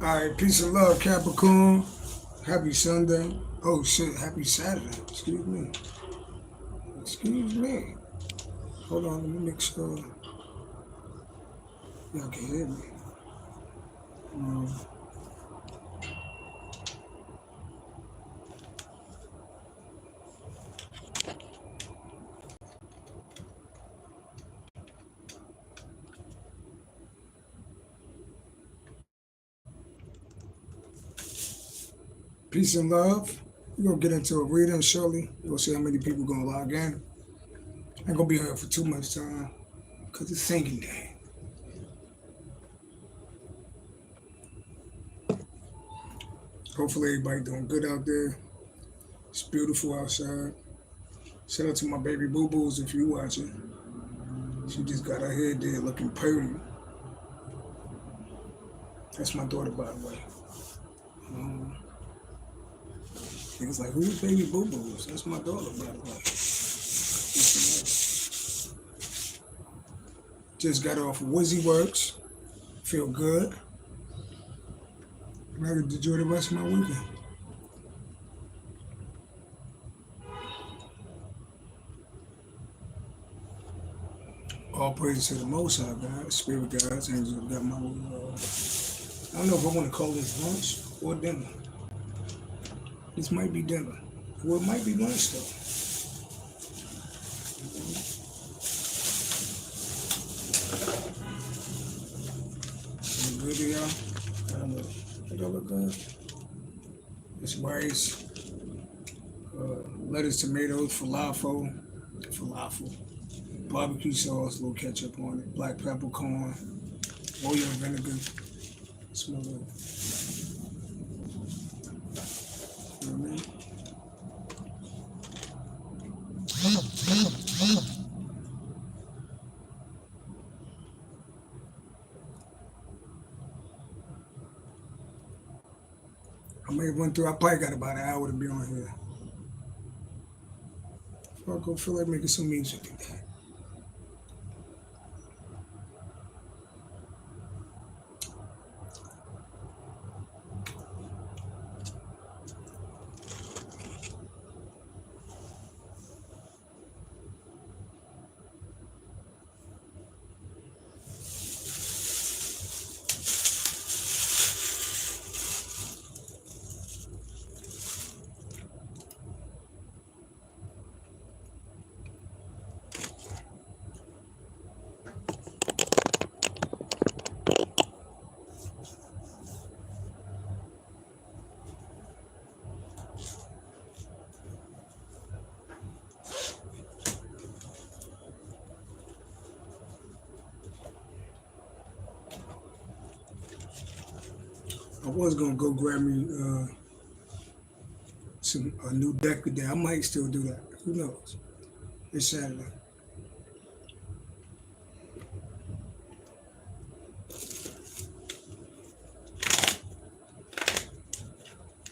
Alright, peace and love, Capricorn. Happy Sunday. Oh shit, happy Saturday. Excuse me. Excuse me. Hold on, let me make sure y'all can hear me. Peace and love. We're gonna get into a reading shortly. We'll see how many people gonna log in. I ain't gonna be here for too much time because it's singing day. Hopefully everybody doing good out there. It's beautiful outside. Shout out to my baby boo-boos if you watching. She just got her hair there looking pretty. That's my daughter, by the way. Niggas like, who's baby boo-boos? That's my daughter, by the way. Just got off of Wizzy Works. Feel good. I'm ready to enjoy the rest of my weekend. All praise to the Most High God, Spirit guides, angels got my I don't know if I want to call this lunch or dinner. This might be dinner. Well, it might be lunch though. Good, y'all? I don't know. Did I look good? It's rice, lettuce, tomatoes, falafel, barbecue sauce, a little ketchup on it, black peppercorn, oil and vinegar. Smell good. You know what I mean? I may run through. I probably got about an hour to be on here. So I'll go feel like making some music today. I was gonna go grab me a new deck today. I might still do that. Who knows? It's Saturday.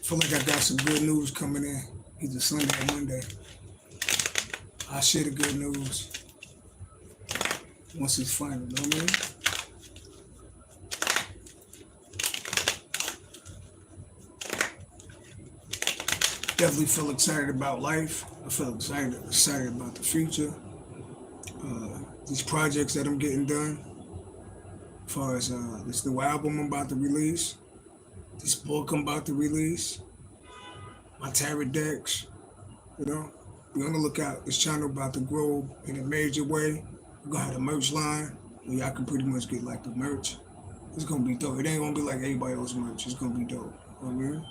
Feel like I got some good news coming in, either Sunday or Monday. I'll share the good news once it's final, you know what I mean? Definitely feel excited about life. I feel excited about the future. These projects that I'm getting done. As far as this new album I'm about to release, this book I'm about to release, my tarot decks, you know. Be on the lookout. This channel about to grow in a major way. We're gonna have a merch line where y'all can pretty much get like the merch. It's gonna be dope. It ain't gonna be like everybody else's merch. It's gonna be dope. You know what I mean?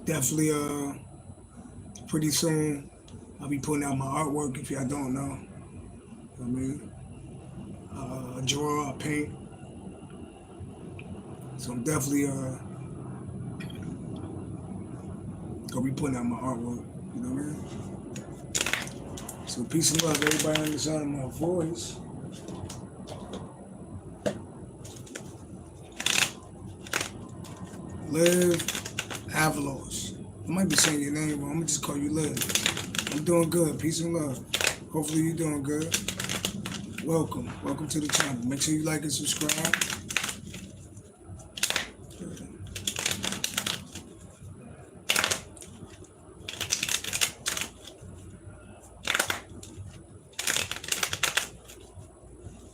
Definitely, pretty soon, I'll be putting out my artwork if y'all don't know. You know what I mean? I draw, I paint. So I'm definitely gonna be putting out my artwork, you know what I mean? So peace and love, everybody on the sound of my voice. Live Avalos. I might be saying your name wrong. I'm gonna just call you Liv. I'm doing good. Peace and love. Hopefully you're doing good. Welcome. Welcome to the channel. Make sure you like and subscribe.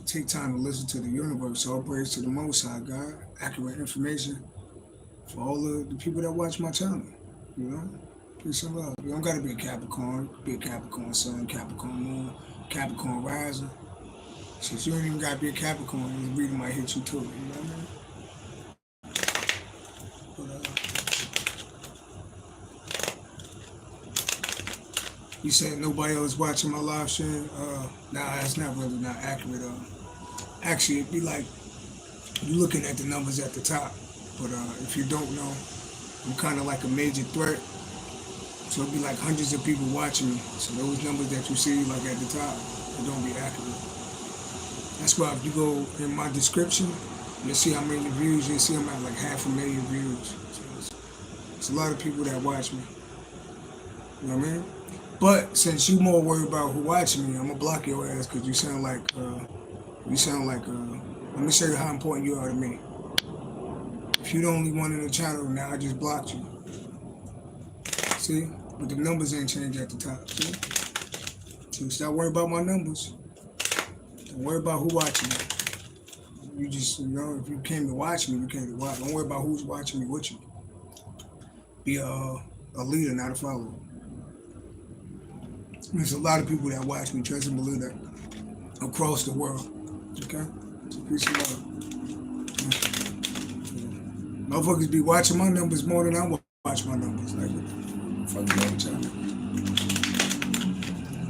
Take time to listen to the universe. All praise to the Most High God. Accurate information for all of the people that watch my channel. You know? Peace and love. You don't got to be a Capricorn. Be a Capricorn Sun, Capricorn Moon, Capricorn Rising. Since you don't even got to be a Capricorn, the reading might hit you too. You know what I mean? But, you said nobody else watching my live stream? Nah, that's not really not accurate. Actually, it'd be like you looking at the numbers at the top. But if you don't know, I'm kind of like a major threat. So it'd be like hundreds of people watching me. So those numbers that you see like at the top, it don't be accurate. That's why if you go in my description, you'll see how many views. You'll see I'm at like 500,000 views. So it's a lot of people that watch me. You know what I mean? But since you more worried about who watching me, I'm gonna block your ass because you sound like let me show you how important you are to me. If you're the only one in the channel, now I just blocked you. See? But the numbers ain't changed at the top. See? So stop worrying about my numbers. Don't worry about who watching me. You just, you know, if you came to watch me, you came to watch. Don't worry about who's watching me with you. Be a leader, not a follower. There's a lot of people that watch me, trust and believe that, across the world. Okay? So peace and love. Motherfuckers be watching my numbers more than I watch my numbers. Like, what the fuck is wrong with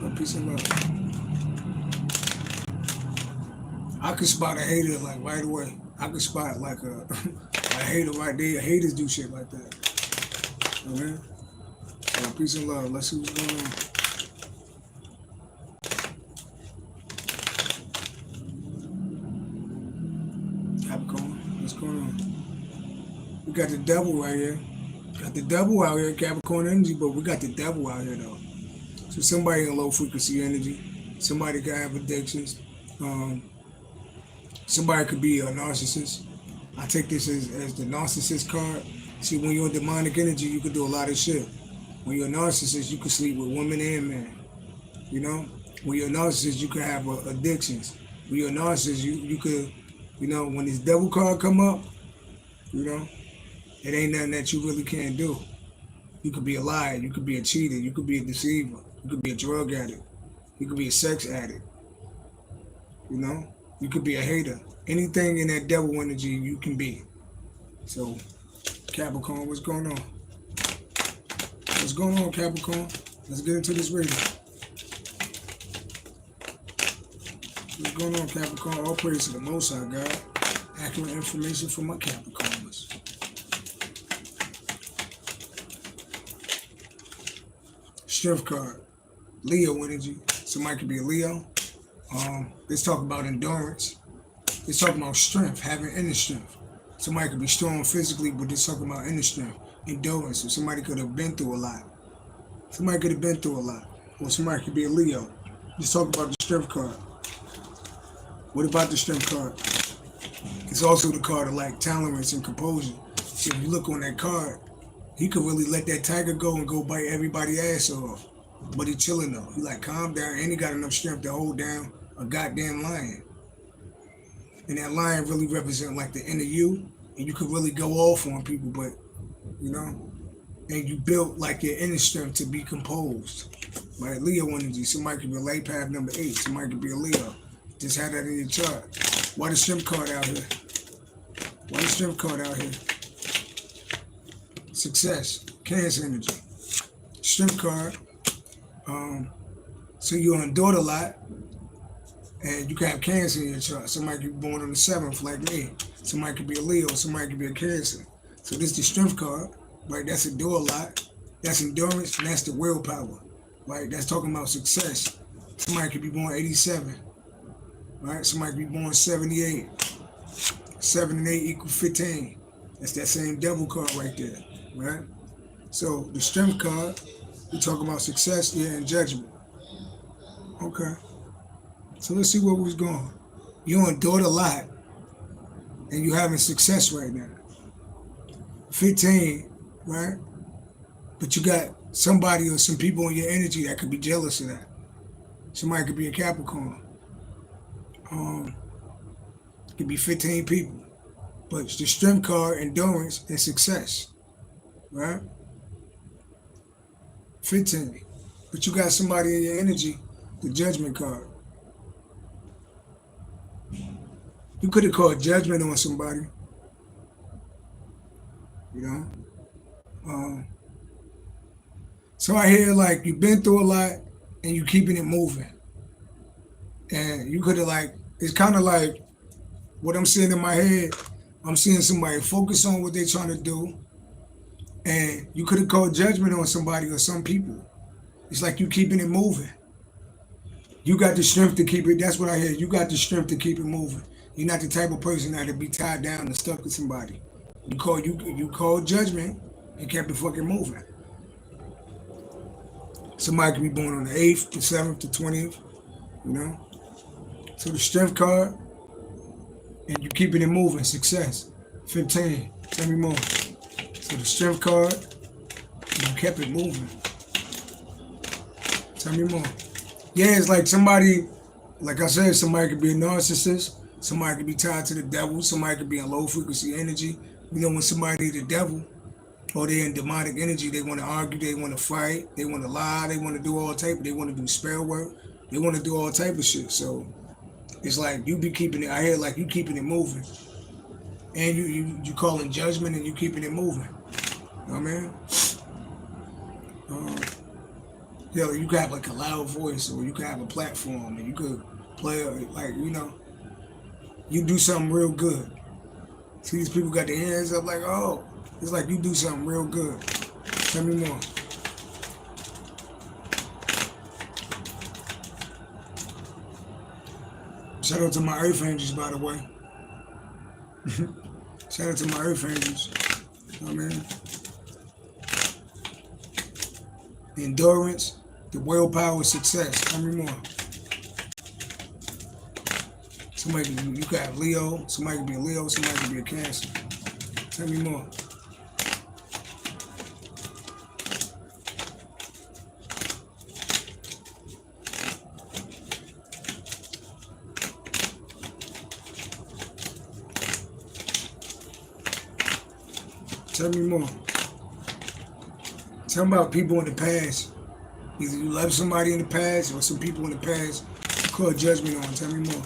y'all? But peace and love. I could spot a hater like right away. I could spot like a hater right there. Haters do shit like that. You know what I mean? So peace and love. Let's see what's going on. Capricorn, what's going on? We got the devil right here. Got the devil out here, Capricorn energy, but we got the devil out here though. So somebody in low frequency energy, somebody could have addictions. Somebody could be a narcissist. I take this as the narcissist card. See, when you're in demonic energy, you can do a lot of shit. When you're a narcissist, you can sleep with women and men. You know? When you're a narcissist, you can have addictions. When you're a narcissist, you could, you know, when this devil card come up, you know, it ain't nothing that you really can't do. You could be a liar, you could be a cheater, you could be a deceiver, you could be a drug addict, you could be a sex addict, you know? You could be a hater. Anything in that devil energy you can be. So, Capricorn, what's going on? What's going on, Capricorn? Let's get into this reading. What's going on, Capricorn? All praise to the Most High God. Accurate information for my Capricorns. Strength card. Leo energy. Somebody could be a Leo. Let's talk about endurance. Let's talk about strength, having inner strength. Somebody could be strong physically, but they're talking about inner strength, endurance. So somebody could have been through a lot. Somebody could have been through a lot. Or somebody could be a Leo. Let's talk about the strength card. What about the strength card? It's also the card of like tolerance and composure. So if you look on that card, he could really let that tiger go and go bite everybody's ass off. But he chilling though. He like calm down and he got enough strength to hold down a goddamn lion. And that lion really represents like the inner you. And you could really go off on people, but you know, and you built like your inner strength to be composed. Right? Leo energy. Somebody could be a light path number 8. Somebody could be a Leo. Just have that in your chart. Why the strength card out here? Why the strength card out here? Success. Cancer energy. Strength card. So you're endured a lot, and you can have Cancer in your chart. Somebody could be born on the 7th, like me. Somebody could be a Leo. Somebody could be a Cancer. So this is the strength card, right? That's endure a lot. That's endurance, and that's the willpower, right? That's talking about success. Somebody could be born 87, right? Somebody could be born 78. 7 and 8 equal 15. That's that same devil card right there, right? So the strength card, we're talking about success, yeah, and judgment. Okay. So let's see where we was going. You endured a lot, and you having success right now. 15, right? But you got somebody or some people in your energy that could be jealous of that. Somebody could be a Capricorn. It could be 15 people. But it's the strength card, endurance, and success, right? 15. But you got somebody in your energy, the judgment card. You could have called judgment on somebody, you know? So I hear like you've been through a lot and you keeping it moving. And you could have like, it's kind of like what I'm seeing in my head, I'm seeing somebody focus on what they're trying to do. And you could have called judgment on somebody or some people. It's like you keeping it moving. You got the strength to keep it, that's what I hear. You got the strength to keep it moving. You're not the type of person that'll be tied down and stuck with somebody. You called judgment and kept it fucking moving. Somebody could be born on the 8th, the 7th, the 20th, you know? So the strength card, and you keeping it moving, success. 15, tell me more. So the strength card, and you kept it moving. Tell me more. Yeah, it's like somebody, like I said, somebody could be a narcissist, somebody could be tied to the devil, somebody could be in low frequency energy. You know, when somebody the devil, or they're in demonic energy, they want to argue, they want to fight, they want to lie, they want to do all type, they want to do spell work, they want to do all type of shit. So it's like you be keeping it, I hear like you keeping it moving. And you calling judgment and you keeping it moving. You know what I mean? You could have like a loud voice, or you could have a platform, and you could play like, you know, you do something real good. See, these people got their hands up like, oh, it's like you do something real good. Tell me more. Shout out to my Earth Angels, by the way. Shout out to my Earth Angels. You know what I mean? The endurance, the willpower, success. Tell me more. Somebody, you could have Leo. Somebody could be a Leo. Somebody could be a Cancer. Tell me more. Tell me more. Tell me about people in the past. Either you love somebody in the past or some people in the past you call judgment on. Tell me more.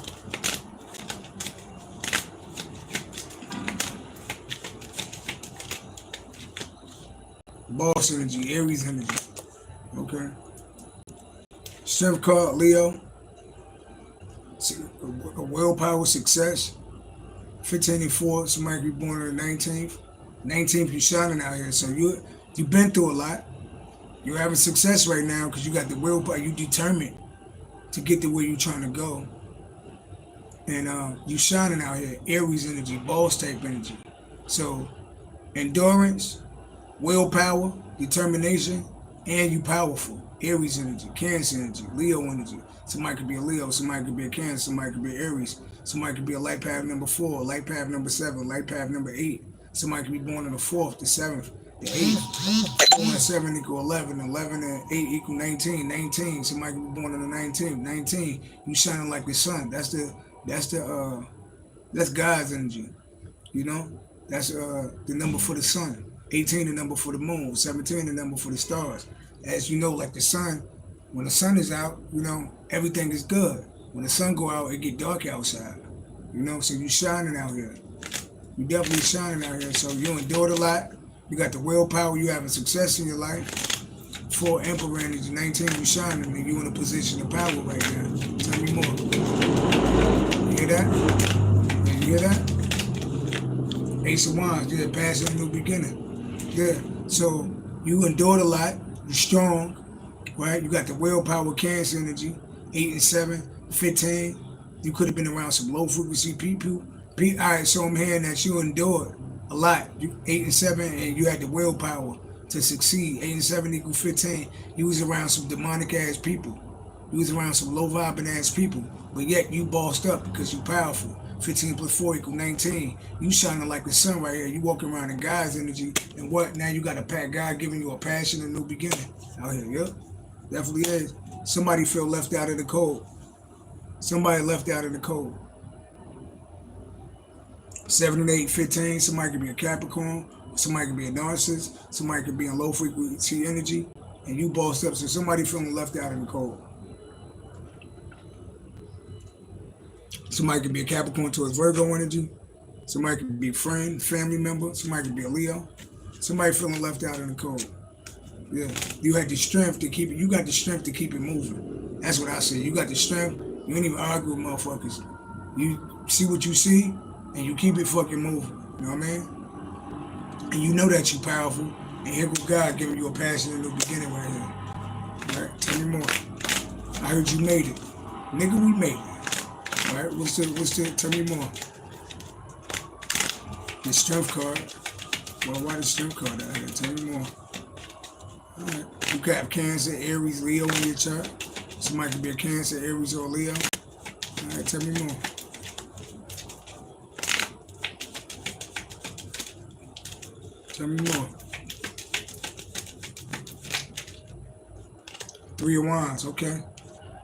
Boss energy, Aries energy. Okay. Strength card, Leo. A willpower, success. 15 and 4, somebody could be born on the 19th. 19th, you shining out here. So you've been through a lot. You're having success right now because you got the willpower. You determined to get to where you're trying to go. And you shining out here. Aries energy, boss type energy. So endurance, willpower, determination, and you powerful. Aries energy, Cancer energy, Leo energy. Somebody could be a Leo, somebody could be a Cancer, somebody could be an Aries. Somebody could be a light path number 4, light path number 7, light path number 8. Somebody could be born on the 4th, the 7th, the 8th. 4 and 7 equal 11, 11 and 8 equal 19, 19. Somebody could be born on the 19th, 19. You shining like the sun. That's God's energy. You know, that's the number for the sun. 18 the number for the moon, 17 the number for the stars. As you know, like the sun, when the sun is out, you know, everything is good. When the sun go out, it get dark outside. You know, so you shining out here. You definitely shining out here. So you endured a lot. You got the willpower. You having success in your life. 4 Emperor energy, 19 you shining, and you in a position of power right now. Tell me more. You hear that? You hear that? Ace of Wands, yeah, past a new beginning. Yeah, so you endured a lot, you're strong, right? You got the willpower, Cancer energy, 8 and 7, 15. You could have been around some low frequency people. All right, so I'm hearing that you endured a lot. You 8 and 7, and you had the willpower to succeed. 8 and 7 equal 15. You was around some demonic ass people. You was around some low vibing ass people, but yet you bossed up because you powerful. 15 plus 4 equals 19. You shining like the sun right here. You walking around in God's energy, and what? Now you got a pat. God giving you a passion, a new beginning out here. Yep, definitely is. Somebody feel left out of the cold. Somebody left out of the cold. 7 and 8, 15. Somebody could be a Capricorn. Somebody could be a narcissist. Somebody could be in low frequency energy, and you bossed up. So somebody feeling left out in the cold. Somebody could be a Capricorn towards Virgo energy. Somebody could be a friend, family member. Somebody could be a Leo. Somebody feeling left out in the cold. Yeah, you had the strength to keep it. You got the strength to keep it moving. That's what I say. You got the strength. You ain't even argue with motherfuckers. You see what you see, and you keep it fucking moving. You know what I mean? And you know that you powerful. And here goes God giving you a passion in the beginning right here. All right, tell me more. I heard you made it, nigga. We made it. All right, what's the? Tell me more. The strength card. Well, why the strength card out here? Tell me more. All right, you could have Cancer, Aries, Leo in your chart. Somebody could be a Cancer, Aries, or Leo. All right, tell me more. Tell me more. 3 of Wands, okay.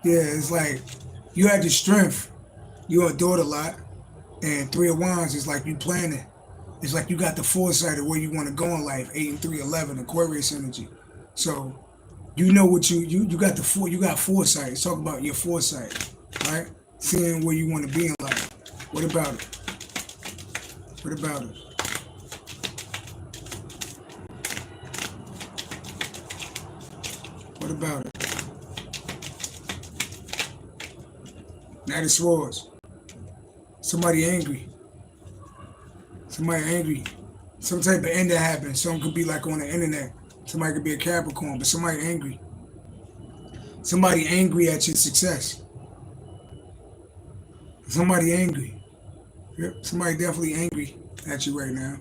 Yeah, it's like you had the strength. You adored a lot. And 3 of Wands is like you planning. It's like you got the foresight of where you want to go in life. 8 and 3, 11, Aquarius energy. So you know what you got you got foresight. Let's talk about your foresight, right? Seeing where you want to be in life. What about it? What about it? What about it? Knight of Swords. Somebody angry. Somebody angry. Some type of end that happened. Some could be like on the internet. Somebody could be a Capricorn, but somebody angry. Somebody angry at your success. Somebody angry. Yep, somebody definitely angry at you right now.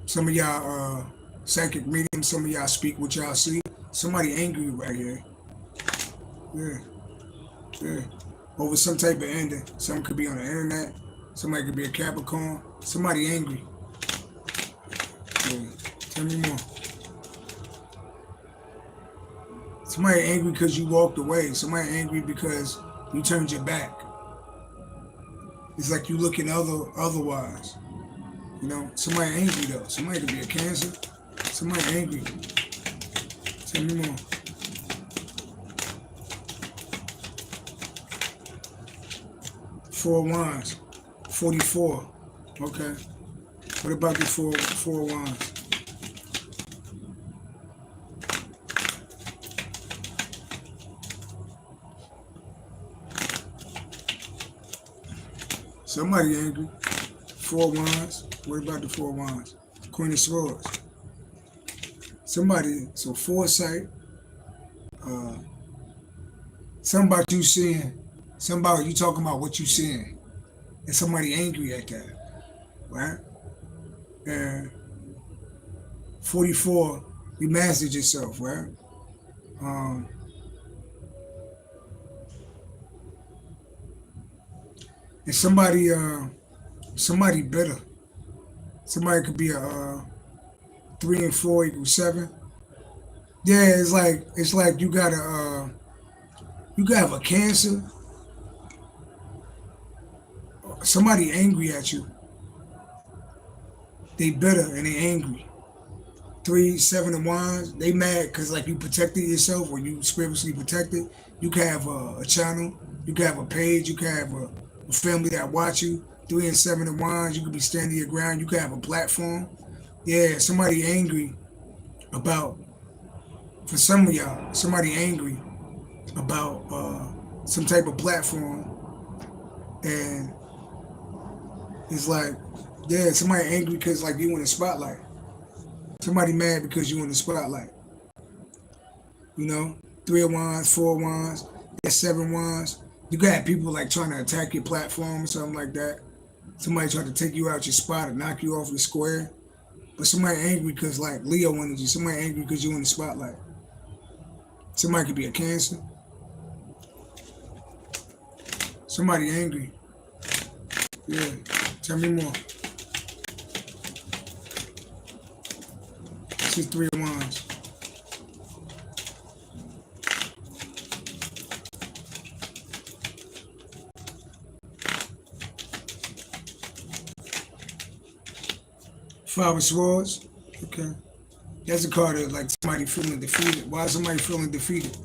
Some of y'all psychic mediums, some of y'all speak what y'all see. Somebody angry right here. Yeah. Yeah. Over some type of ending. Some could be on the internet. Somebody could be a Capricorn. Somebody angry. Yeah. Tell me more. Somebody angry because you walked away. Somebody angry because you turned your back. It's like you looking otherwise. You know, somebody angry though. Somebody could be a Cancer. Somebody angry. Tell me more. Four of Wands. 44. Okay. What about the four of Wands? Somebody angry. 4 of Wands. What about the 4 of Wands? Queen of Swords. Somebody, so foresight. Something about you seeing. Something about you talking about what you seeing. And somebody angry at that. Right? And 44, you mastered yourself, right? And somebody bitter. Somebody could be a 3 and 4 equals 7. Yeah, it's like you gotta have a Cancer. Somebody angry at you. They bitter and they angry. 3, 7 of Wands. They mad because like you protected yourself or you spiritually protected. You can have a channel. You can have a page. You can have a family that watch you. 3 and 7 of Wands. You could be standing your ground. You can have a platform. Yeah, somebody angry about, for some of y'all, somebody angry about some type of platform. And it's like, yeah, somebody angry because like you in the spotlight. Somebody mad because you in the spotlight. You know, 3 of Wands, 4 of Wands, 7 Wands. You got people like trying to attack your platform or something like that. Somebody trying to take you out your spot and knock you off your square. But somebody angry because like Leo energy. Somebody angry because you in the spotlight. Somebody could be a Cancer. Somebody angry. Yeah. Tell me more. This is 3 of Wands. Five of Swords. Okay. That's a card of like somebody feeling defeated. Why is somebody feeling defeated?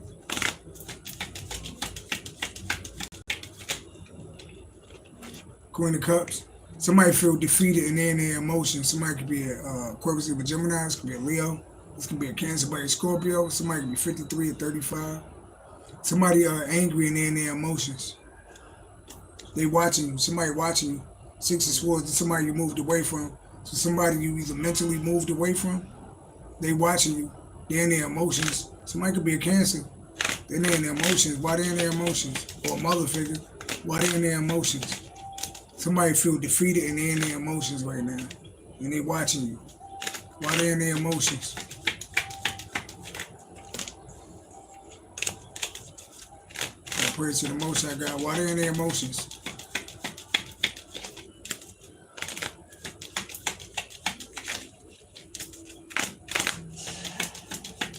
Queen of Cups. Somebody feel defeated in their emotions. Somebody could be a Aquarius of a Gemini. This could be a Leo. This could be a Cancer by a Scorpio. Somebody could be 53 or 35. Somebody angry in their emotions. They watching you. Somebody watching you. Six of Swords is somebody you moved away from. So somebody you either mentally moved away from. They watching you. They're in their emotions. Somebody could be a Cancer. They're in their emotions. Why they in their emotions? Or a mother figure. Why they in their emotions? Somebody feel defeated and they're in their emotions right now. And they watching you. Why they in their emotions? I pray to the Most High God. Why they in their emotions?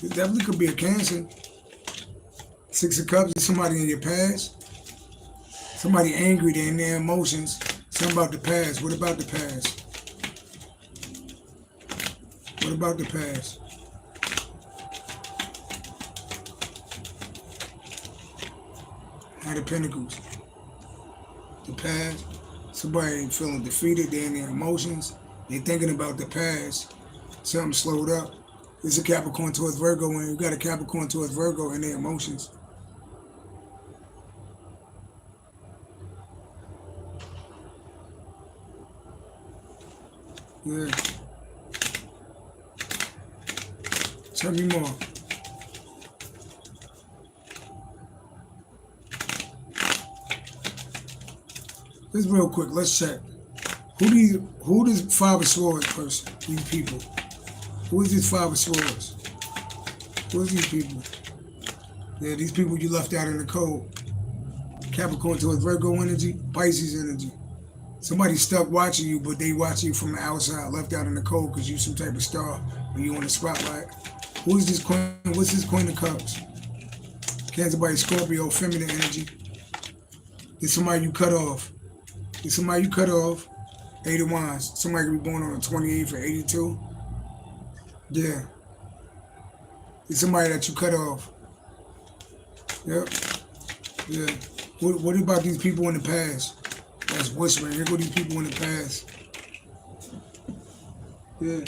It definitely could be a Cancer. Six of Cups is somebody in your past. Somebody angry, they're in their emotions. Something about the past. What about the past? What about the past? Knight of Pentacles. The past. Somebody feeling defeated, they're in their emotions. They're thinking about the past. Something slowed up. It's a Capricorn towards Virgo, and you got a Capricorn towards Virgo in their emotions. Yeah. Tell me more. Just real quick, let's check. Who this Five of Swords person? These people. Who is this Five of Swords? Who is these people? Yeah, these people you left out in the cold. Capricorn towards Virgo energy, Pisces energy. Somebody stuck watching you, but they watching you from the outside, left out in the cold because you some type of star or you on the spotlight. Who is this Queen? What's this Queen of Cups? Cancer by Scorpio, feminine energy. It's somebody you cut off. It's somebody you cut off. 8 of Wands. Somebody could be born on the 28th or 82. Yeah. It's somebody that you cut off. Yep. Yeah. What about these people in the past? That's whispering. Here go these people in the past. Yeah.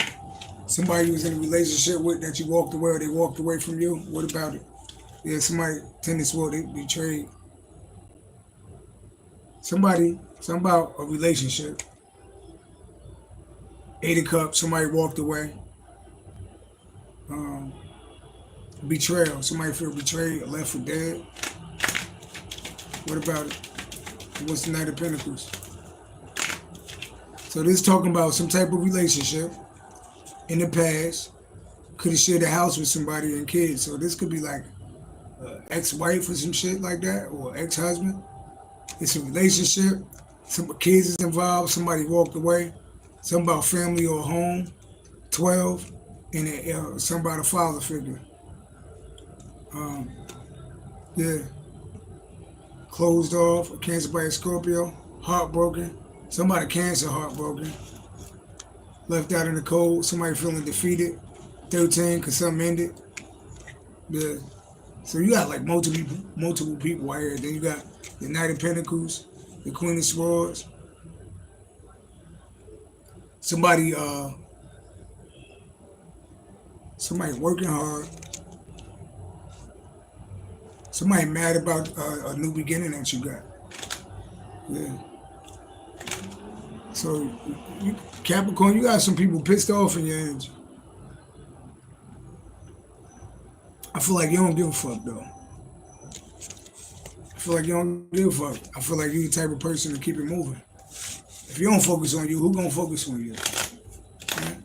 Somebody you was in a relationship with that you walked away or they walked away from you. What about it? Yeah, somebody tennis world, they betrayed. Something about a relationship. 8 of Cups, somebody walked away. Betrayal, somebody feel betrayed or left for dead. What about it? What's the Knight of Pentacles? So this is talking about some type of relationship in the past. Could have shared a house with somebody and kids. So this could be like ex-wife or some shit like that, or ex-husband. It's a relationship. Some kids is involved. Somebody walked away. Something about family or home. 12, and something about a father figure. Yeah. Closed off. A Cancer by a Scorpio. Heartbroken. Somebody Cancer heartbroken. Left out in the cold. Somebody feeling defeated. 13 because something ended. Yeah. So you got like multiple people out here. Then you got the Knight of Pentacles, the Queen of Swords. Somebody working hard. Somebody mad about a new beginning that you got. Yeah. So Capricorn, you got some people pissed off in your energy. I feel like you don't give a fuck though. I feel like you don't give a fuck. I feel like you're the type of person to keep it moving. If you don't focus on you, who gonna focus on you?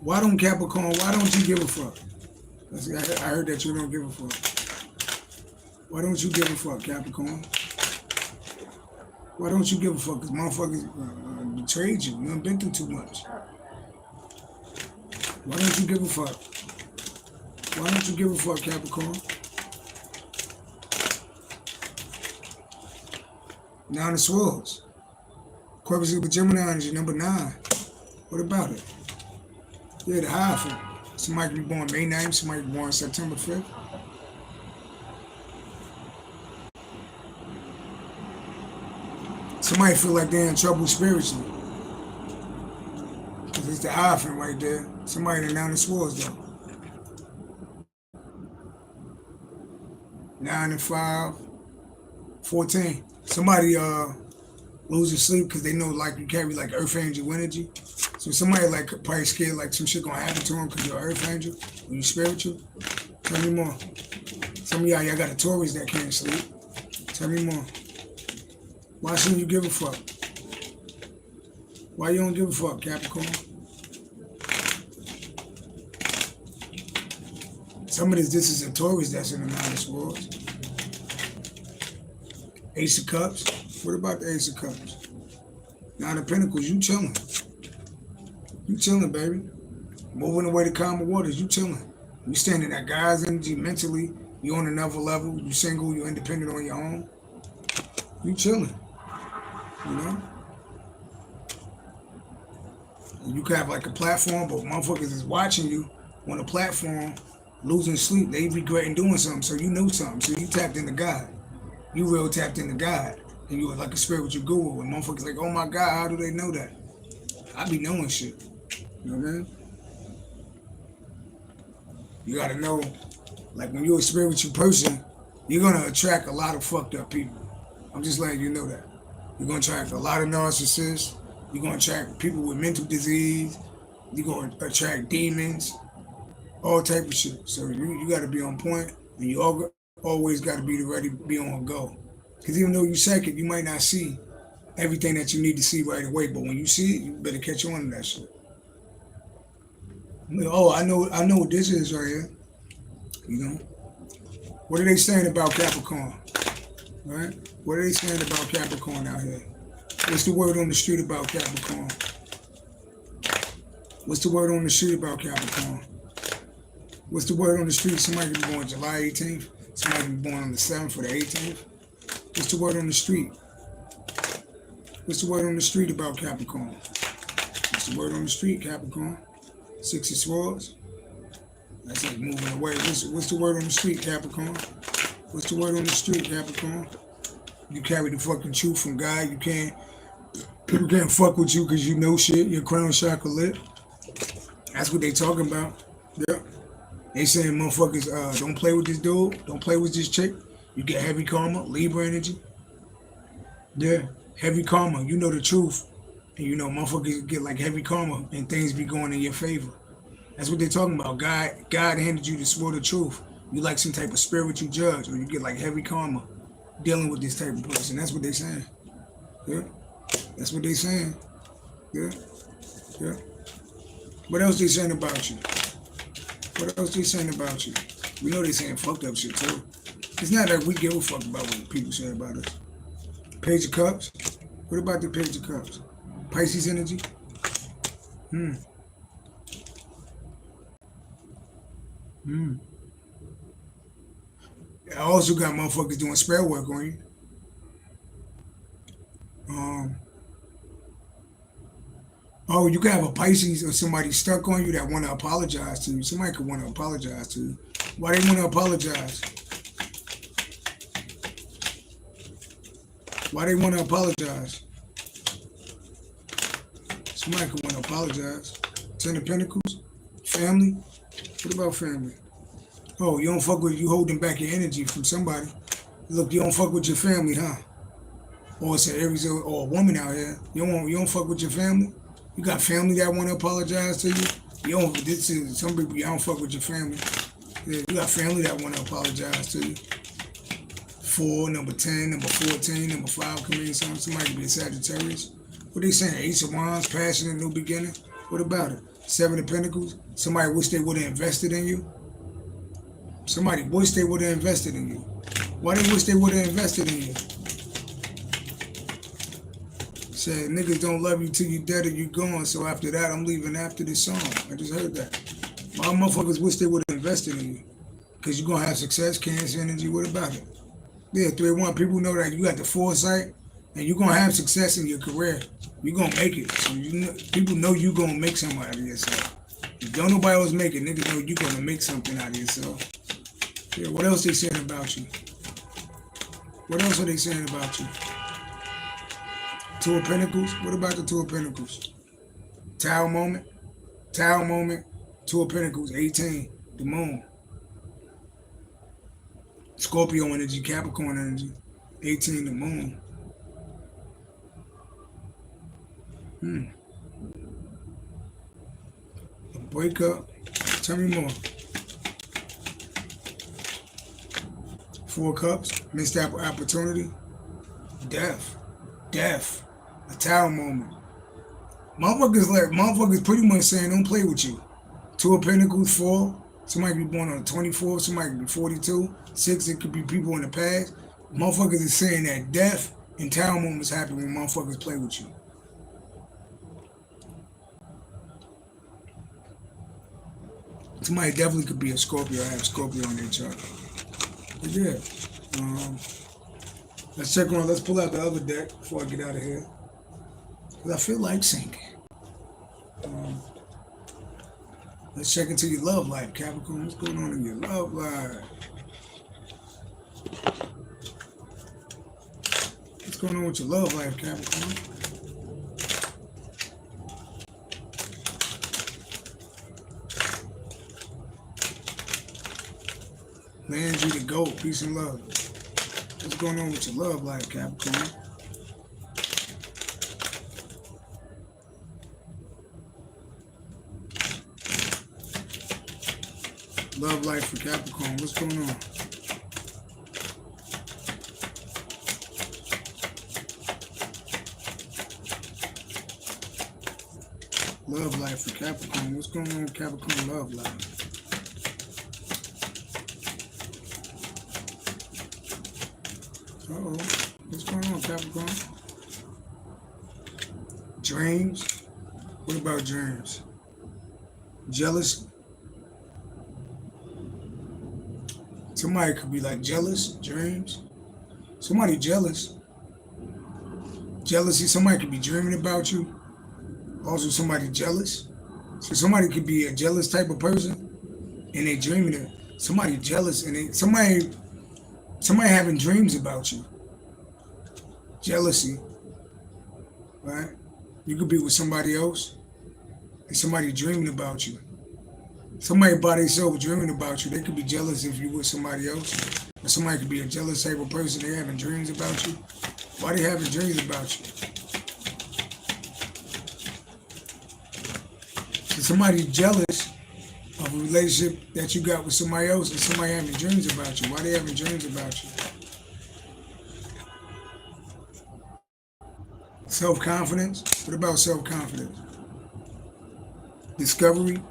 Why don't Capricorn, why don't you give a fuck? I heard that you don't give a fuck. Why don't you give a fuck, Capricorn? Why don't you give a fuck? Because motherfuckers betrayed you. You done been through too much. Why don't you give a fuck? Why don't you give a fuck, Capricorn? Nine of Swords. Aquarius with Gemini energy, number 9. What about it? Yeah, the Hierophant. Somebody can be born May 9th, somebody can be born September 5th. Somebody feel like they're in trouble spiritually. Because it's the Hierophant right there. Somebody in the Nine of Swords, though. 9 and 5, 14. Somebody losing sleep because they know like you carry like Earth Angel energy. So somebody like probably scared like some shit gonna happen to them because you're Earth Angel or you spiritual. Tell me more. Some of y'all got a Taurus that can't sleep. Tell me more. Why shouldn't you give a fuck? Why you don't give a fuck, Capricorn? Some of this is a Taurus that's in the Nine of Swords. Ace of Cups. What about the Ace of Cups? Nine of Pentacles, you chilling. You chilling, baby. Moving away to calmer waters, you chilling. You standing at God's energy mentally. You on another level. You single, you independent on your own. You chilling. You know? You could have like a platform, but motherfuckers is watching you on a platform, losing sleep. They regretting doing something, so you knew something. So you tapped into God. You real tapped into God. And you were like a spiritual guru. And motherfuckers like, oh my God, how do they know that? I be knowing shit. You know what I mean? You gotta know, like when you're a spiritual person, you're gonna attract a lot of fucked up people. I'm just letting you know that. You're gonna attract a lot of narcissists. You're gonna attract people with mental disease. You're gonna attract demons, all type of shit. So you gotta be on point, and you always gotta be ready to be on go. Because even though you're psychic, you might not see everything that you need to see right away. But when you see it, you better catch on to that shit. Oh, I know what this is right here. You know? What are they saying about Capricorn? Right? What are they saying about Capricorn out here? What's the word on the street about Capricorn? What's the word on the street about Capricorn? What's the word on the street? Somebody can be born July 18th. Somebody can be born on the 7th or the 18th. What's the word on the street? What's the word on the street about Capricorn? What's the word on the street, Capricorn? 6 of Swords. That's like moving away. What's the word on the street, Capricorn? What's the word on the street, Capricorn? You carry the fucking truth from God. People can't fuck with you because you know shit. Your crown chakra lit. That's what they talking about. Yeah. They saying motherfuckers, don't play with this dude. Don't play with this chick. You get heavy karma, Libra energy. Yeah, heavy karma. You know the truth. And you know motherfuckers get like heavy karma and things be going in your favor. That's what they're talking about. God handed you the sword of truth. You like some type of spiritual judge, or you get like heavy karma dealing with this type of person. That's what they're saying. Yeah. That's what they're saying. Yeah. Yeah. What else they saying about you? What else they saying about you? We know they saying fucked up shit too. It's not that we give a fuck about what people say about us. Page of Cups. What about the Page of Cups? Pisces energy. I also got motherfuckers doing spell work on you. Oh, you can have a Pisces or somebody stuck on you that want to apologize to you. Somebody could want to apologize to you. Why they want to apologize? Why they want to apologize? Somebody could want to apologize. 10 of Pentacles. Family. What about family? Oh, you don't fuck with, you holding back your energy from somebody. Look, you don't fuck with your family, huh? Or it's an Aries or a woman out here. You don't fuck with your family? You got family that want to apologize to you? Some people, you don't fuck with your family. Yeah, you got family that want to apologize to you. 4, number 10, number 14, number 5 can mean something. Somebody could be a Sagittarius. What they saying? Ace of Wands, passion, and new beginning. What about it? 7 of Pentacles. Somebody wish they would have invested in you. Somebody wish they would have invested in you. Why they wish they would have invested in you? Said, niggas don't love you till you dead or you gone. So after that, I'm leaving after this song. I just heard that. My motherfuckers wish they would have invested in you. Because you're going to have success, cancer energy. What about it? Yeah, 3-1. People know that you got the foresight and you're going to have success in your career. You're going to make it. So people know you're going to make something out of yourself. If don't nobody else make it, niggas know you're going to make something out of yourself. Yeah, what else they saying about you? What else are they saying about you? Two of Pentacles? What about the Two of Pentacles? Tower moment. Tower moment. Two of Pentacles. 18. The moon. Scorpio energy. Capricorn energy. 18. The moon. A breakup. Tell me more. 4 cups. Missed opportunity. Death. Death. A tower moment. Motherfuckers pretty much saying don't play with you. 2 of Pentacles, 4. Somebody could be born on the 24th, somebody could be 42. 6, it could be people in the past. Motherfuckers is saying that death and tower moments happen when motherfuckers play with you. Somebody definitely could be a Scorpio or have Scorpio on their chart. But yeah. Let's pull out the other deck before I get out of here. Because I feel like sinking. Let's check into your love life, Capricorn. What's going on in your love life? What's going on with your love life, Capricorn? Land you the goat, peace and love. What's going on with your love life, Capricorn? Love life for Capricorn. What's going on? Love life for Capricorn. What's going on with Capricorn love life? Uh-oh. What's going on, Capricorn? Dreams? What about dreams? Jealous? Somebody could be like jealous, dreams. Somebody jealous. Jealousy, somebody could be dreaming about you. Also somebody jealous. So somebody could be a jealous type of person and they dreaming it. Somebody jealous and somebody having dreams about you. Jealousy. Right? You could be with somebody else and somebody dreaming about you. Somebody by themselves dreaming about you. They could be jealous if you with somebody else. Or somebody could be a jealous type of person. They having dreams about you. Why they having dreams about you? So somebody jealous of a relationship that you got with somebody else and somebody having dreams about you. Why they having dreams about you? Self-confidence? What about self-confidence? Discovery?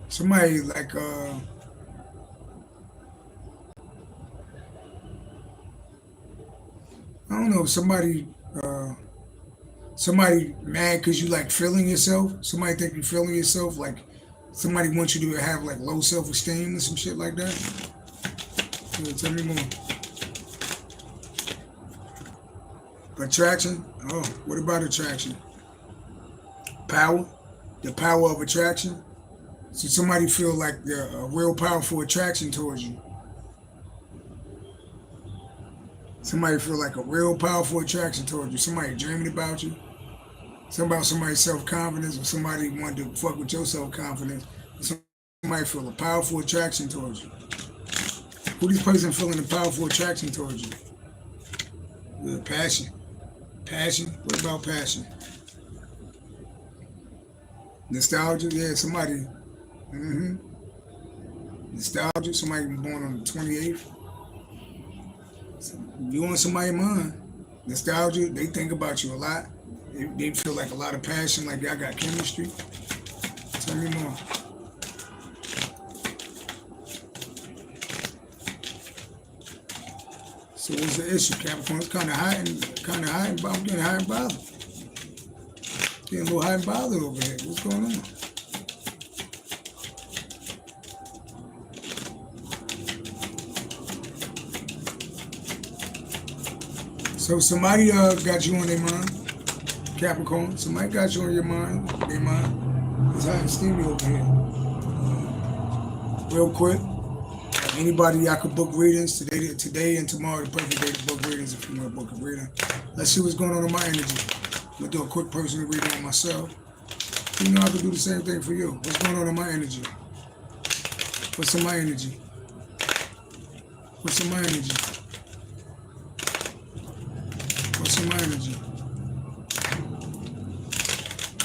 Somebody like, I don't know, somebody mad because you like feeling yourself. Somebody think you feeling yourself, like somebody wants you to have like low self-esteem or some shit like that. Yeah, tell me more. Attraction? Oh, what about attraction? Power? The power of attraction? So somebody feel like they're a real powerful attraction towards you. Somebody feel like a real powerful attraction towards you. Somebody dreaming about you. Somebody's self-confidence, or somebody wanted to fuck with your self-confidence. Somebody feel a powerful attraction towards you. Who this person feeling a powerful attraction towards you? Yeah, passion. Passion? What about passion? Nostalgia? Yeah, somebody. Nostalgia, somebody be born on the 28th. You on somebody's mind. Nostalgia, they think about you a lot. They feel like a lot of passion, like y'all got chemistry. Tell me more. So what's the issue, Capricorn? It's kind of hot and I'm getting hot and bothered. Getting a little hot and bothered over here. What's going on? So somebody got you on their mind, Capricorn. Somebody got you on your mind, their mind. It's hot and steamy over here. Real quick, anybody I could book readings today and tomorrow. The perfect day to book readings if you want to book a reading. Let's see what's going on in my energy. I'm gonna do a quick personal reading on myself. You know I can do the same thing for you. What's going on in my energy? What's in my energy? What's in my energy? What's in my energy?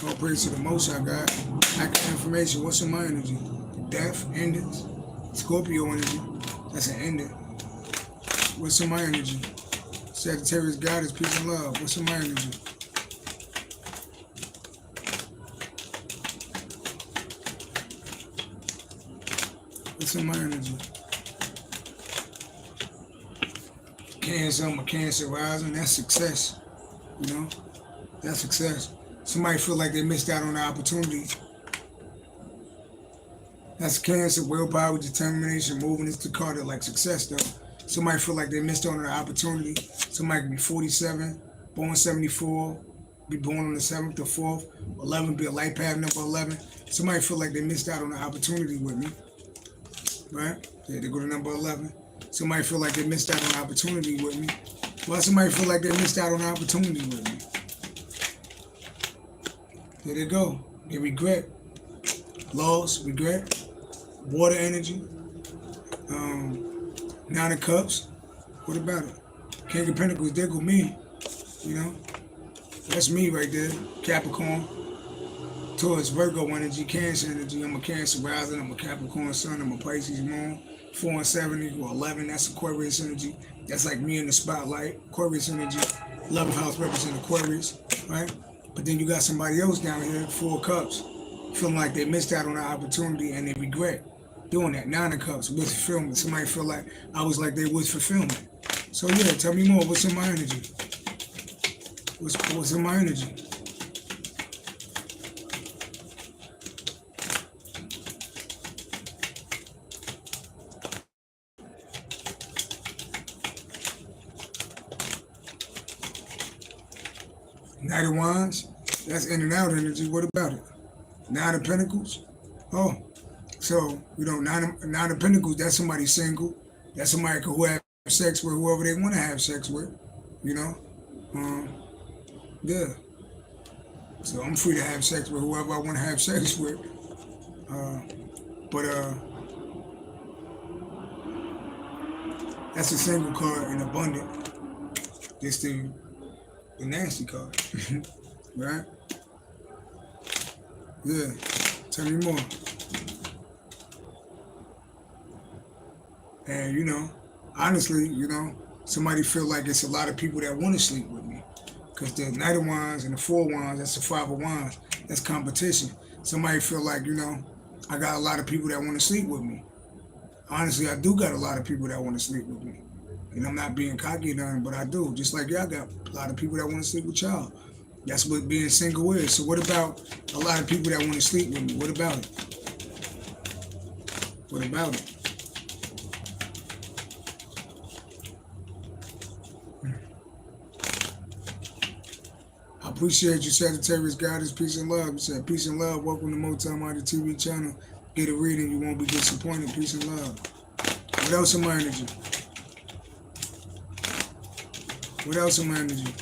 All praise to the Most High God. Accurate information. What's in my energy? Death, endings, Scorpio energy. That's an ending. What's in my energy? Sagittarius, Goddess, peace and love. What's in my energy? What's in my energy? Cancer, I'm a Cancer rising. That's success. You know, that's success. Somebody feel like they missed out on the opportunity. That's Cancer, willpower, determination, moving. It's the card of like success, though. Somebody feel like they missed out on the opportunity. Somebody could be 47, born 74, be born on the 7th or 4th, 11, be a light path number 11. Somebody feel like they missed out on the opportunity with me, right? Yeah, they go to number 11. Somebody feel like they missed out on the opportunity with me. Why somebody feel like they missed out on the opportunity with me? There they go. They regret. Loss, regret. Water energy, 9 of Cups. What about it? King of Pentacles, there go me. You know, that's me right there. Capricorn, Taurus, Virgo energy, Cancer energy. I'm a Cancer rising. I'm a Capricorn sun. I'm a Pisces moon. 4 and 7 equal 11. That's Aquarius energy. That's like me in the spotlight. Aquarius energy. 11th house represents Aquarius, right? But then you got somebody else down here, 4 Cups, feeling like they missed out on the opportunity and they regret doing that. 9 of Cups with fulfillment. Somebody feel like I was like they was fulfillment. So yeah, tell me more. What's in my energy? What's in my energy? Knight of Wands. That's in and out energy. What about it? 9 of Pentacles. Oh. So, you know, nine of Pentacles, that's somebody single. That's somebody who have sex with whoever they want to have sex with, you know? Yeah. So I'm free to have sex with whoever I want to have sex with. But that's a single card and abundant. It's the nasty card, right? Yeah. Tell me more. And, you know, honestly, you know, somebody feel like it's a lot of people that want to sleep with me. Because the Knight of Wands and the 4 of Wands, that's the 5 of Wands. That's competition. Somebody feel like, you know, I got a lot of people that want to sleep with me. Honestly, I do got a lot of people that want to sleep with me. And I'm not being cocky or nothing, but I do. Just like y'all got a lot of people that want to sleep with y'all. That's what being single is. So what about a lot of people that want to sleep with me? What about it? What about it? I appreciate you, Sagittarius, Goddess, peace and love. You said peace and love. Welcome to MultiMahdiTV channel. Get a reading. You won't be disappointed. Peace and love. What else in my energy? What else in my energy?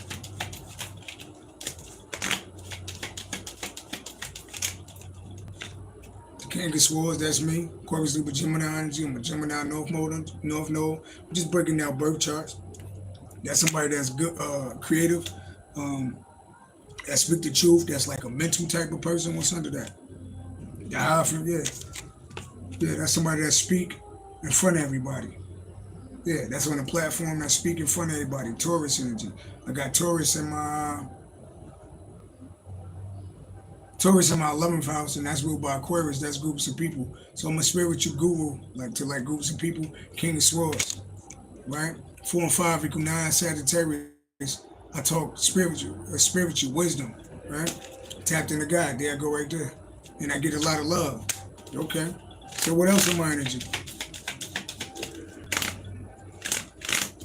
The King of Swords, that's me. Aquarius, Libra, Gemini energy. I'm a Gemini North Node. I'm just breaking down birth charts. That's somebody that's good, creative, that speak the truth. That's like a mental type of person. What's under that? Yeah, that's somebody that speak in front of everybody. Yeah, that's on a platform that speak in front of everybody. Taurus energy. I got Taurus in my 11th house, and that's ruled by Aquarius. That's groups of people. So I'm a spiritual guru, like groups of people. King of Swords. right? 4 and 5 equal 9, Sagittarius. I talk spiritual wisdom, right? Tapped into God, there I go right there. And I get a lot of love. Okay. So what else in my energy?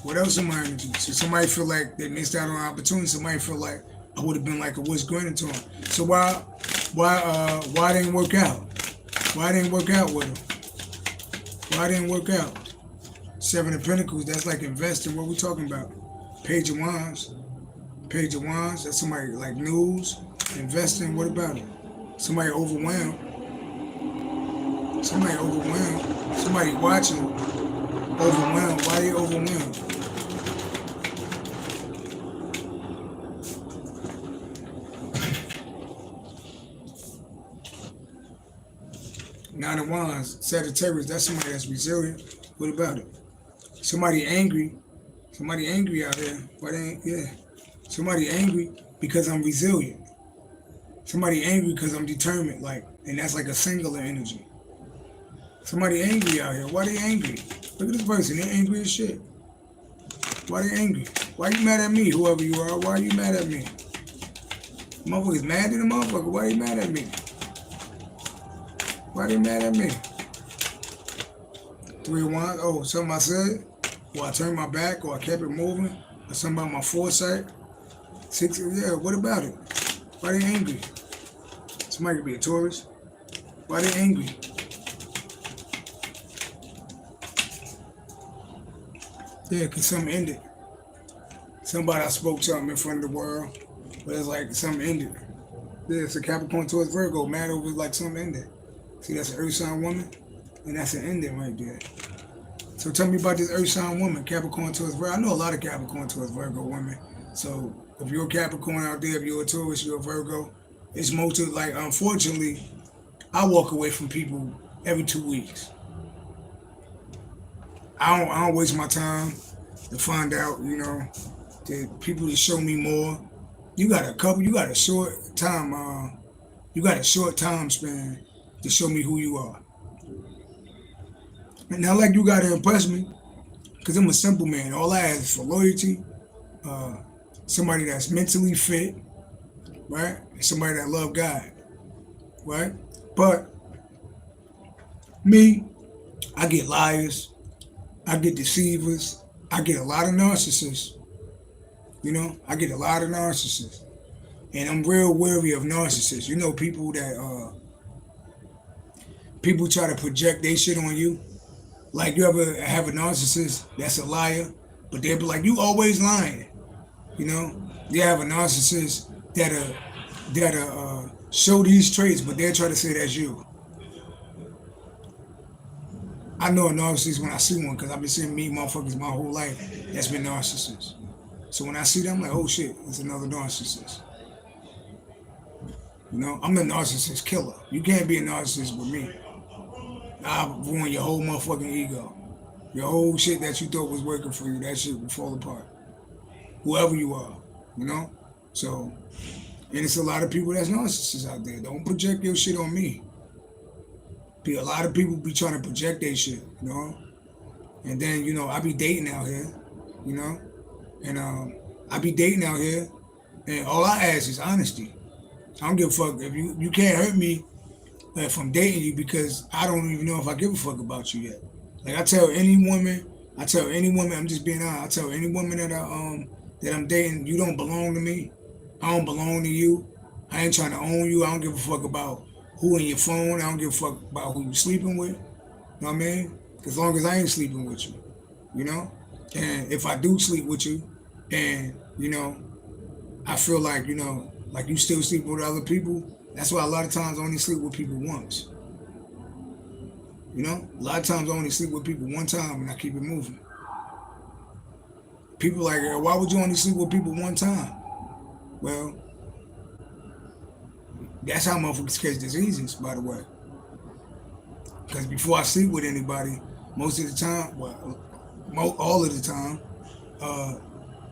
What else in my energy? So somebody feel like they missed out on an opportunity. Somebody feel like I would have been like a what's granted to them. So why didn't work out? Why didn't work out with them? Why didn't work out? 7 of Pentacles, that's like investing. What we talking about? Page of Wands. Page of Wands, that's somebody like news, investing. What about it? Somebody overwhelmed. Somebody overwhelmed. Somebody watching. Overwhelmed. Why they overwhelmed? Nine of Wands, Sagittarius, that's somebody that's resilient. What about it? Somebody angry. Somebody angry out there. Why they ain't, yeah. Somebody angry because I'm resilient. Somebody angry because I'm determined, like, and that's like a singular energy. Somebody angry out here. Why they angry? Look at this person, they're angry as shit. Why they angry? Why you mad at me, whoever you are? Why are you mad at me? Motherfucker's mad at the motherfucker. Why you mad at me? Why they mad at me? 3 of Wands. Oh, something I said? Or I turned my back, or I kept it moving, or something about my foresight. 6, yeah, what about it? Why they angry? Somebody could be a Taurus. Why they angry? Yeah, because something ended. Somebody I spoke something in front of the world, but it's like something ended. Yeah, it's a Capricorn towards Virgo, mad over like something ended. See, that's an earth sign woman, and that's an ending right there. So tell me about this earth sign woman, Capricorn towards Virgo. I know a lot of Capricorn towards Virgo women. So if you're a Capricorn out there, if you're a Taurus, you're a Virgo, it's most of, like, unfortunately, I walk away from people every 2 weeks. I don't waste my time to find out, you know, that people to show me more. You got a short time span to show me who you are. And not like you gotta impress me, because I'm a simple man. All I ask is for loyalty, somebody that's mentally fit, right? And somebody that love God, right? But me, I get liars, I get deceivers, I get a lot of narcissists. You know, I get a lot of narcissists. And I'm real wary of narcissists. You know, people that people try to project their shit on you. Like, you ever have a narcissist that's a liar, but they'll be like, you always lying. You know, you have a narcissist that'll show these traits, but they'll try to say that's you. I know a narcissist when I see one, because I've been seeing meet motherfuckers my whole life that's been narcissists. So when I see them, I'm like, oh shit, it's another narcissist. You know, I'm a narcissist killer. You can't be a narcissist with me. I'll ruin your whole motherfucking ego. Your whole shit that you thought was working for you, that shit will fall apart. Whoever you are, you know? So, and it's a lot of people that's narcissists out there. Don't project your shit on me. A lot of people be trying to project their shit, you know? And then, you know, I be dating out here, you know? And I be dating out here, and all I ask is honesty. I don't give a fuck if you can't hurt me if I'm dating you, because I don't even know if I give a fuck about you yet. Like, I tell any woman, I'm just being honest, I tell any woman that I'm dating, you don't belong to me. I don't belong to you. I ain't trying to own you. I don't give a fuck about who in your phone. I don't give a fuck about who you sleeping with. You know what I mean? As long as I ain't sleeping with you, you know? And if I do sleep with you, and, you know, I feel like, you know, like you still sleep with other people, that's why a lot of times I only sleep with people once. You know? A lot of times I only sleep with people one time and I keep it moving. People like, why would you only sleep with people one time? Well, that's how motherfuckers catch diseases, by the way. Because before I sleep with anybody, most of the time, well, all of the time,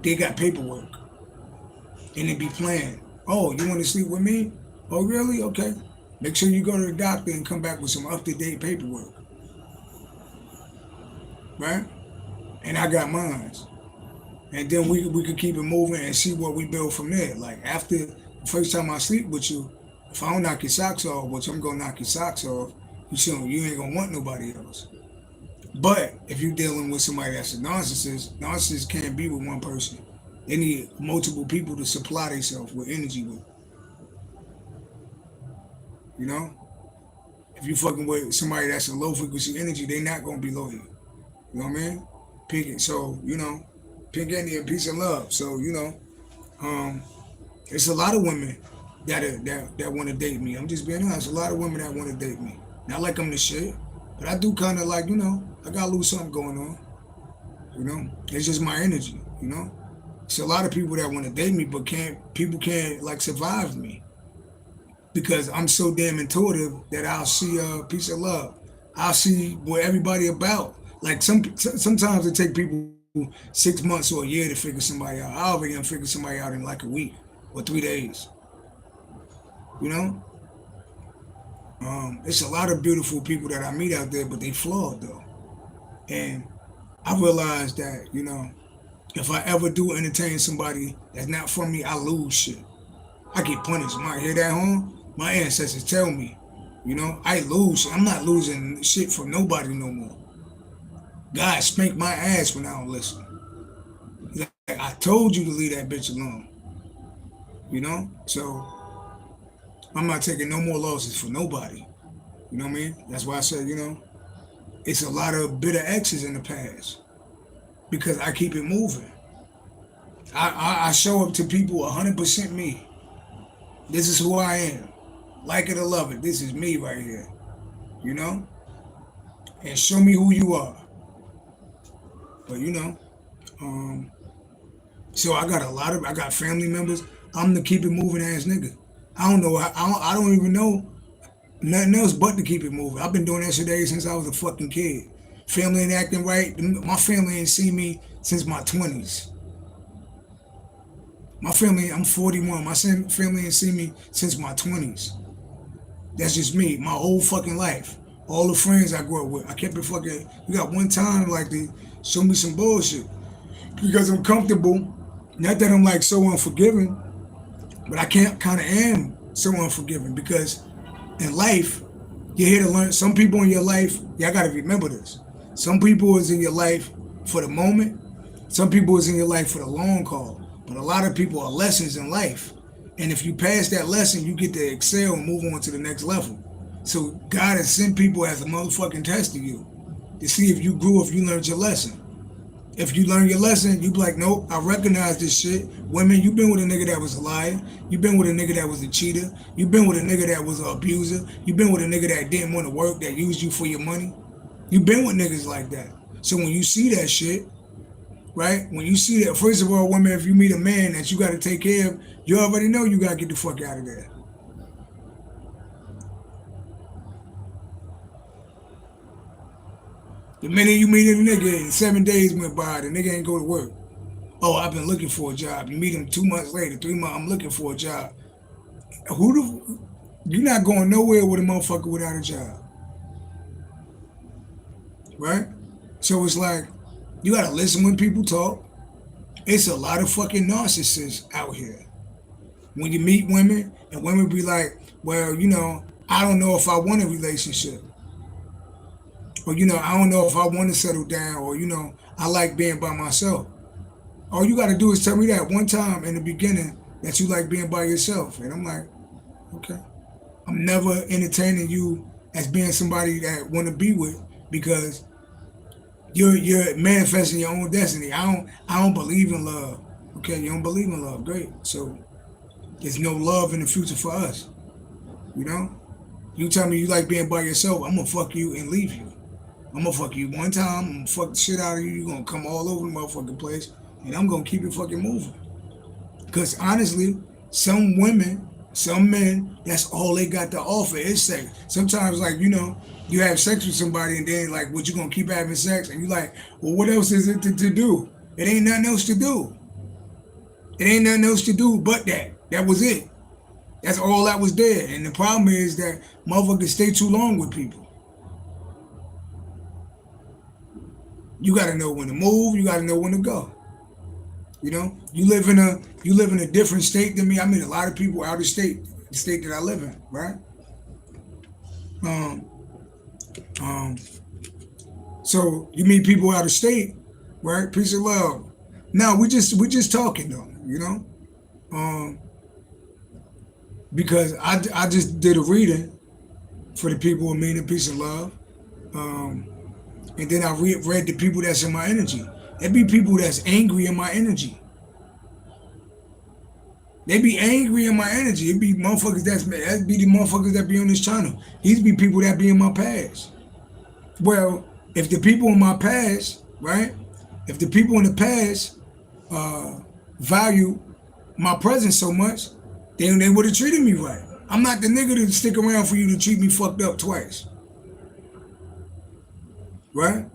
they got paperwork. And they be playing. Oh, you want to sleep with me? Oh, really? Okay. Make sure you go to the doctor and come back with some up-to-date paperwork. Right? and I got mine. And then we could keep it moving and see what we build from there. Like after the first time I sleep with you, if I don't knock your socks off, which I'm gonna knock your socks off, you ain't gonna want nobody else. But if you're dealing with somebody that's a narcissists can't be with one person. They need multiple people to supply themselves with energy with. You know? If you fucking with somebody that's a low frequency energy, they not gonna be loyal. You know what I mean? Pick it. So, pink Andy and peace and love. So, it's a lot of women that want to date me. I'm just being honest. A lot of women that want to date me. Not like I'm the shit, but I do kind of like, I got a little something going on. It's just my energy, It's a lot of people that want to date me, but people can't like survive me because I'm so damn intuitive that I'll see peace and love. I'll see what everybody about. Like sometimes it take people 6 months or a year to figure somebody out. I already done figured somebody out in like a week or 3 days. It's a lot of beautiful people that I meet out there, but they flawed though. And I realized that, if I ever do entertain somebody that's not for me, I lose shit. I get punished. When I hear that home, my ancestors tell me, I lose. I'm not losing shit for nobody no more. God spanked my ass when I don't listen. He's like, I told you to leave that bitch alone. So I'm not taking no more losses for nobody. You know what I mean? That's why I said, it's a lot of bitter exes in the past because I keep it moving. I show up to people 100% me. This is who I am. Like it or love it, this is me right here. And show me who you are. But so I got family members. I'm the keep it moving ass nigga. I don't know. I don't even know nothing else but to keep it moving. I've been doing that shit ever since I was a fucking kid. Family ain't acting right. My family ain't seen me since my 20s. My family, I'm 41. My family ain't seen me since my 20s. That's just me. My whole fucking life. All the friends I grew up with. I kept it fucking. You got one time like to show me some bullshit because I'm comfortable. Not that I'm like so unforgiving, but I kind of am so unforgiving because in life, you're here to learn. Some people in your life, y'all got to remember this. Some people is in your life for the moment. Some people is in your life for the long haul. But a lot of people are lessons in life. And if you pass that lesson, you get to excel and move on to the next level. So God has sent people as a motherfucking test to you to see if you grew, if you learned your lesson. If you learn your lesson, you be like, nope, I recognize this shit. Women, you been with a nigga that was a liar. You been with a nigga that was a cheater. You been with a nigga that was an abuser. You been with a nigga that didn't want to work, that used you for your money. You been with niggas like that. So when you see that shit, right? When you see that, first of all, women, if you meet a man that you got to take care of, you already know you got to get the fuck out of there. The minute you meet a nigga and 7 days went by, the nigga ain't go to work. Oh, I've been looking for a job. You meet him 2 months later, 3 months, I'm looking for a job. You're not going nowhere with a motherfucker without a job. Right? So it's like, you gotta listen when people talk. It's a lot of fucking narcissists out here. When you meet women, and women be like, well, I don't know if I want a relationship. Or, I don't know if I want to settle down, or, I like being by myself. All you got to do is tell me that one time in the beginning that you like being by yourself. And I'm like, okay. I'm never entertaining you as being somebody that want to be with because you're manifesting your own destiny. I don't believe in love. Okay, you don't believe in love. Great. So there's no love in the future for us. You tell me you like being by yourself, I'm going to fuck you and leave you. I'm going to fuck you one time, I'm going to fuck the shit out of you, you're going to come all over the motherfucking place, and I'm going to keep it fucking moving. Because honestly, some women, some men, that's all they got to offer is sex. Sometimes, like, you have sex with somebody and then, like, what, you going to keep having sex? And you're like, well, what else is it to do? It ain't nothing else to do. It ain't nothing else to do but that. That was it. That's all that was there. And the problem is that motherfuckers stay too long with people. You got to know when to move. You got to know when to go. You know, you live in a different state than me. I meet a lot of people out of state, the state that I live in, right? So you meet people out of state, right? Peace and love. Now we just talking though, you know, because I just did a reading for the people with meaning, peace and love, and then I read the people that's in my energy. It be people that's angry in my energy. They be angry in my energy. It be motherfuckers that be the motherfuckers that be on this channel. These be people that be in my past. Well, if the people in my past, right? If the people in the past value my presence so much, then they would have treated me right. I'm not the nigga to stick around for you to treat me fucked up twice. Right?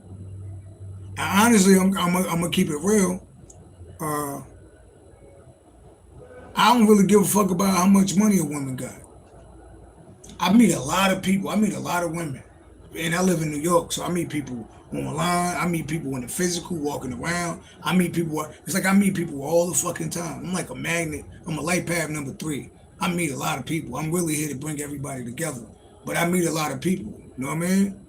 And honestly, I'm gonna keep it real. I don't really give a fuck about how much money a woman got. I meet a lot of people. I meet a lot of women. And I live in New York, so I meet people online. I meet people in the physical, walking around. I meet people. It's like I meet people all the fucking time. I'm like a magnet. I'm a light path number 3. I meet a lot of people. I'm really here to bring everybody together. But I meet a lot of people. You know what I mean?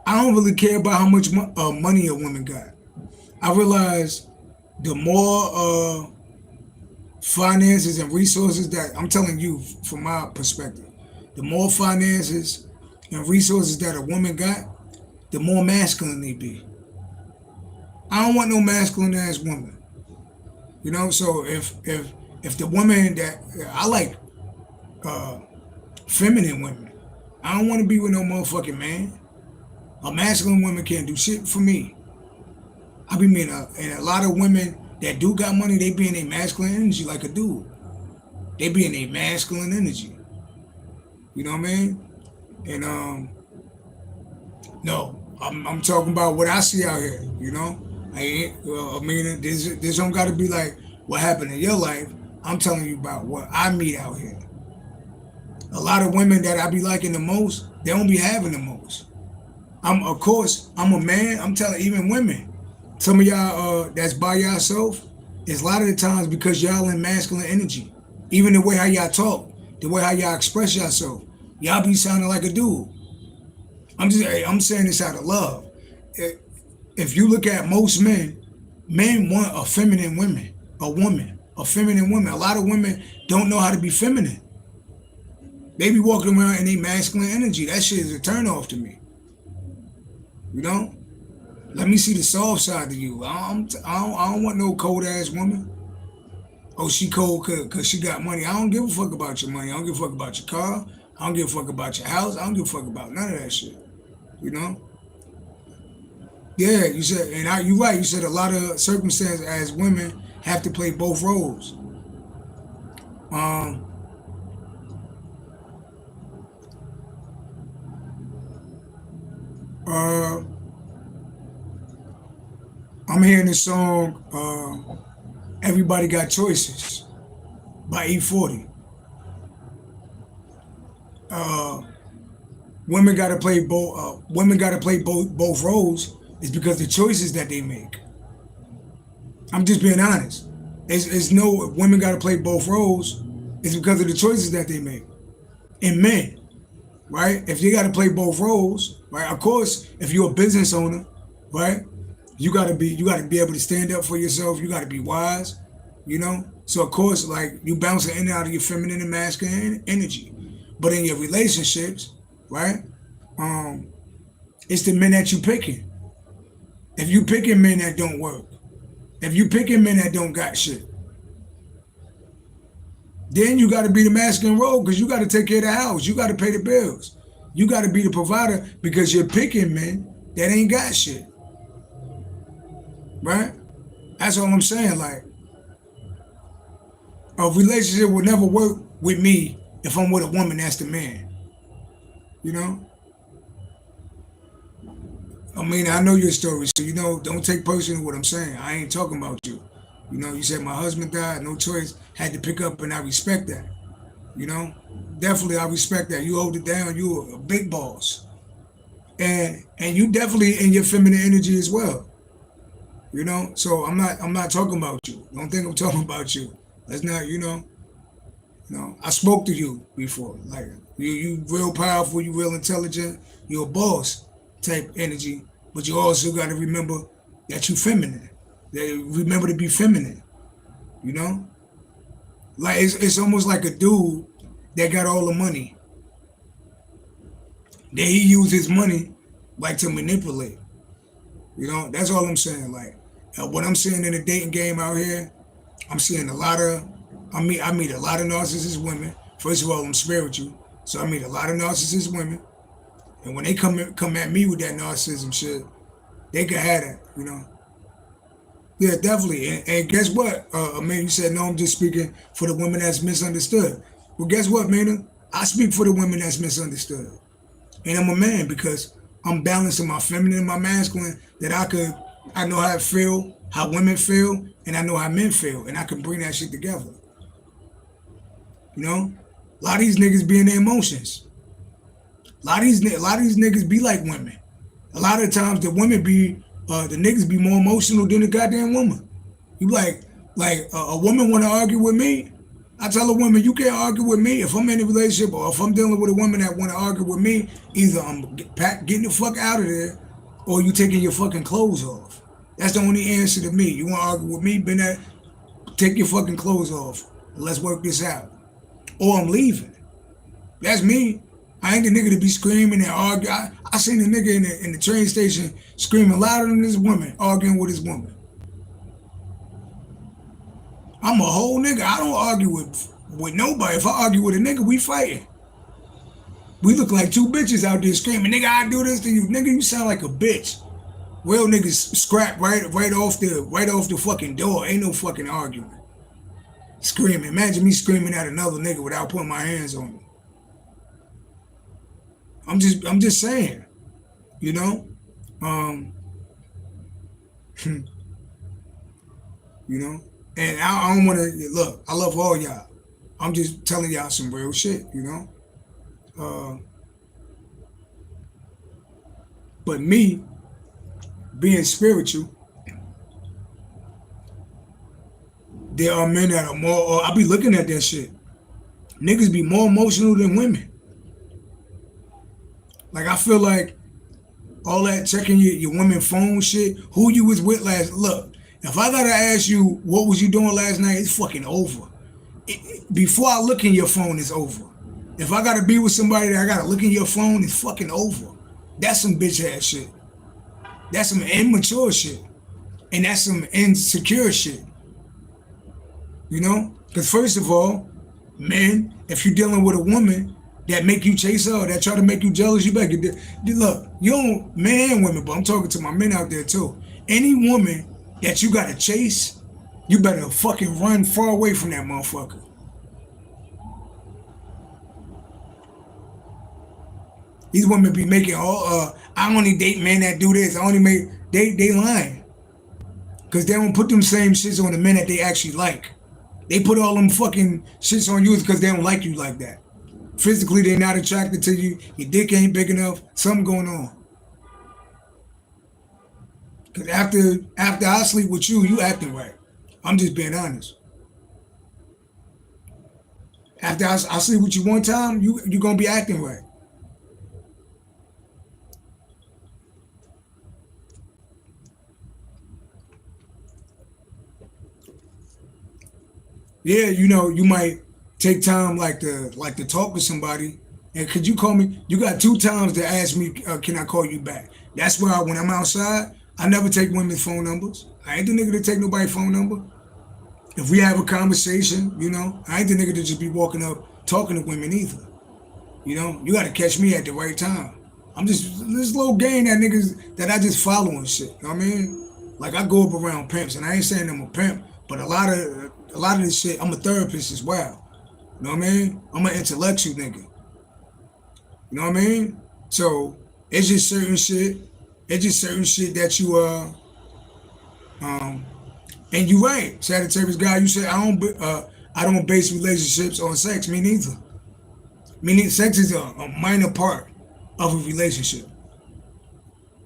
I don't really care about how much money a woman got. I realize the more finances and resources that, I'm telling you from my perspective, the more finances and resources that a woman got, the more masculine they be. I don't want no masculine ass woman. You know, so if the woman that I like feminine women, I don't want to be with no motherfucking man. A masculine woman can't do shit for me. I be mean, and a lot of women that do got money, they be in a masculine energy like a dude. They be in a masculine energy. You know what I mean? And no, I'm talking about what I see out here. You know, I mean, this don't got to be like what happened in your life. I'm telling you about what I meet out here. A lot of women that I be liking the most, they don't be having the most. Of course, I'm a man. I'm telling even women. Some of y'all that's by yourself, it's a lot of the times because y'all in masculine energy. Even the way how y'all talk, the way how y'all express yourself, y'all be sounding like a dude. I'm saying this out of love. If you look at most men want a feminine woman, a feminine woman. A lot of women don't know how to be feminine. They be walking around in a masculine energy. That shit is a turn off to me. You know? Let me see the soft side of you. I don't want no cold ass woman. Oh, she cold because she got money. I don't give a fuck about your money. I don't give a fuck about your car. I don't give a fuck about your house. I don't give a fuck about none of that shit. You know? Yeah, you said, and you're right. You said a lot of circumstances as women have to play both roles. I'm hearing this song, Everybody Got Choices by E40. Women gotta play both roles is because the choices that they make. I'm just being honest. It's no women gotta play both roles, it's because of the choices that they make. And men, right? If you gotta play both roles, right? Of course, if you're a business owner, right? You gotta be able to stand up for yourself. You gotta be wise, you know? So of course, like you bouncing in and out of your feminine and masculine energy. But in your relationships, right? It's the men that you picking. If you picking men that don't work, if you picking men that don't got shit, then you gotta be the masculine role because you gotta take care of the house. You gotta pay the bills. You gotta be the provider because you're picking men that ain't got shit. Right? That's all I'm saying. Like, a relationship will never work with me if I'm with a woman that's the man. You know? I mean, I know your story, so you know, don't take personal what I'm saying. I ain't talking about you. You know, you said my husband died, no choice, had to pick up, and I respect that. You know, definitely I respect that. You hold it down. You a big boss, and you definitely in your feminine energy as well. You know, so I'm not talking about you. Don't think I'm talking about you. That's not, I spoke to you before. Like you real powerful, you real intelligent, you're a boss type energy, but you also got to remember that you feminine. Remember to be feminine. You know, like it's almost like a dude that got all the money. That he used his money like to manipulate. You know, that's all I'm saying. Like what I'm seeing in the dating game out here, I'm seeing a lot of. I meet a lot of narcissist women. First of all, I'm spiritual, so I meet a lot of narcissist women. And when they come at me with that narcissism shit, they can have that. You know. Yeah, definitely. And guess what? Man, you said no. I'm just speaking for the women that's misunderstood. Well, guess what, man? I speak for the women that's misunderstood. And I'm a man because I'm balancing my feminine and my masculine that I know how I feel, how women feel, and I know how men feel, and I can bring that shit together. You know? A lot of these niggas be in their emotions. A lot of these niggas be like women. A lot of times the women be, the niggas be more emotional than the goddamn woman. You like a woman want to argue with me, I tell a woman, you can't argue with me. If I'm in a relationship or if I'm dealing with a woman that want to argue with me, either I'm getting the fuck out of there or you taking your fucking clothes off. That's the only answer to me. You want to argue with me, take your fucking clothes off and let's work this out. Or I'm leaving. That's me. I ain't the nigga to be screaming and arguing. I seen a nigga in the train station screaming louder than this woman, arguing with his woman. I'm a whole nigga. I don't argue with nobody. If I argue with a nigga, we fighting. We look like two bitches out there screaming, nigga, I do this to you. Nigga, you sound like a bitch. Real niggas scrap right off the fucking door. Ain't no fucking argument. Screaming. Imagine me screaming at another nigga without putting my hands on him. I'm just saying, you know? You know? And I don't want to, look, I love all y'all. I'm just telling y'all some real shit, you know? But me, being spiritual, there are men that are more, I be looking at that shit. Niggas be more emotional than women. Like, I feel like all that checking your women phone shit, who you was with last, look, if I gotta ask you, what was you doing last night, it's fucking over. Before I look in your phone, it's over. If I gotta be with somebody that I gotta look in your phone, it's fucking over. That's some bitch ass shit. That's some immature shit. And that's some insecure shit. You know? Because first of all, men, if you're dealing with a woman that make you chase her, that try to make you jealous, you better get, look, you don't, men and women, but I'm talking to my men out there too. Any woman that you gotta chase, you better fucking run far away from that motherfucker. These women be making all, I only date men that do this. I only make, they lying. Because they don't put them same shits on the men that they actually like. They put all them fucking shits on you because they don't like you like that. Physically, they're not attracted to you. Your dick ain't big enough. Something going on. Because after I sleep with you, you acting right. I'm just being honest. After I sleep with you one time, you're going to be acting right. Yeah, you know, you might take time like to talk to somebody. And could you call me? You got 2 times to ask me, can I call you back? That's why when I'm outside, I never take women's phone numbers. I ain't the nigga to take nobody's phone number. If we have a conversation, you know, I ain't the nigga to just be walking up talking to women either. You know, you got to catch me at the right time. I'm just this little gang that niggas that I just follow and shit. You know what I mean? Like I go up around pimps, and I ain't saying I'm a pimp, but a lot of this shit, I'm a therapist as well. You know what I mean? I'm an intellectual nigga. You know what I mean? So it's just certain shit. It's just certain shit that you And you're right, Sagittarius guy. You said I don't base relationships on sex. Me neither. Me neither. Sex is a minor part of a relationship.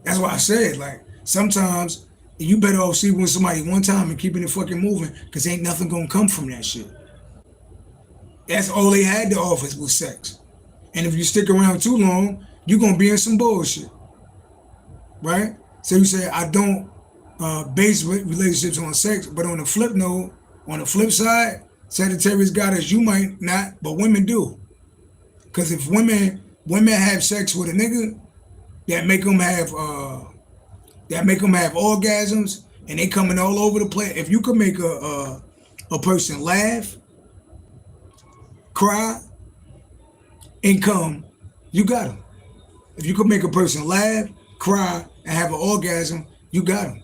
That's why I said, like, sometimes you better off sleeping with somebody one time and keeping it fucking moving, because ain't nothing gonna come from that shit. That's all they had to offer was sex. And if you stick around too long, you're gonna be in some bullshit. Right? So you say I don't base relationships on sex, but on the flip side, Sagittarius got us, you might not, but women do. Because if women have sex with a nigga that make them have orgasms, and they coming all over the place. If you could make a person laugh, cry, and come, you got them. If you could make a person laugh, cry, and have an orgasm, you got them.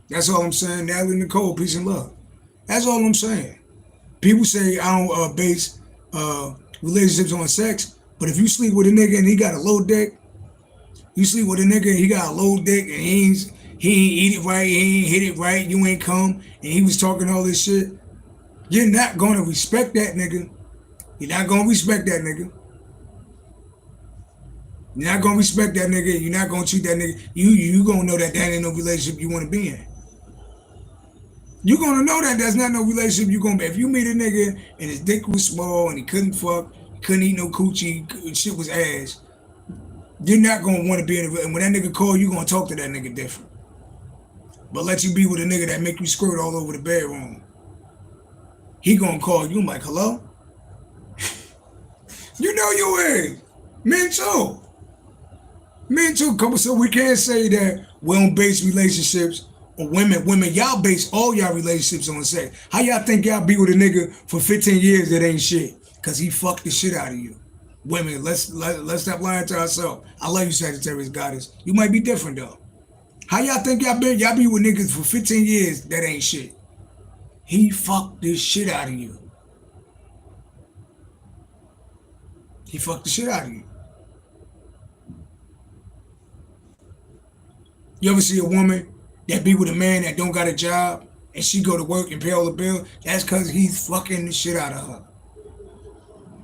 That's all I'm saying. Natalie Nicole, peace and love. That's all I'm saying. People say I don't base relationships on sex, but if you sleep with a nigga and he got a low dick, you sleep with a nigga and he got a low dick and he ain't eat it right, he ain't hit it right, you ain't come, and he was talking all this shit, you're not gonna respect that nigga. You're not gonna respect that nigga. You're not gonna respect that nigga. You're not gonna treat that nigga. You gonna know that ain't no relationship you wanna be in. You're gonna know that that's not no relationship you gonna be. If you meet a nigga and his dick was small and he couldn't fuck, couldn't eat no coochie, shit was ass, you're not gonna want to be in a. And when that nigga call, you gonna talk to that nigga different. But let you be with a nigga that make you squirt all over the bedroom. He gonna call you like, hello? You know you is. Men too. Men too. So we can't say that we don't base relationships on women. Women, y'all base all y'all relationships on sex. How y'all think y'all be with a nigga for 15 years that ain't shit? Cause he fucked the shit out of you. Women, let's stop lying to ourselves. I love you, Sagittarius goddess. You might be different though. How y'all think y'all be with niggas for 15 years that ain't shit? He fucked this shit out of you. He fucked the shit out of you. You ever see a woman that be with a man that don't got a job and she go to work and pay all the bills? That's cause he's fucking the shit out of her.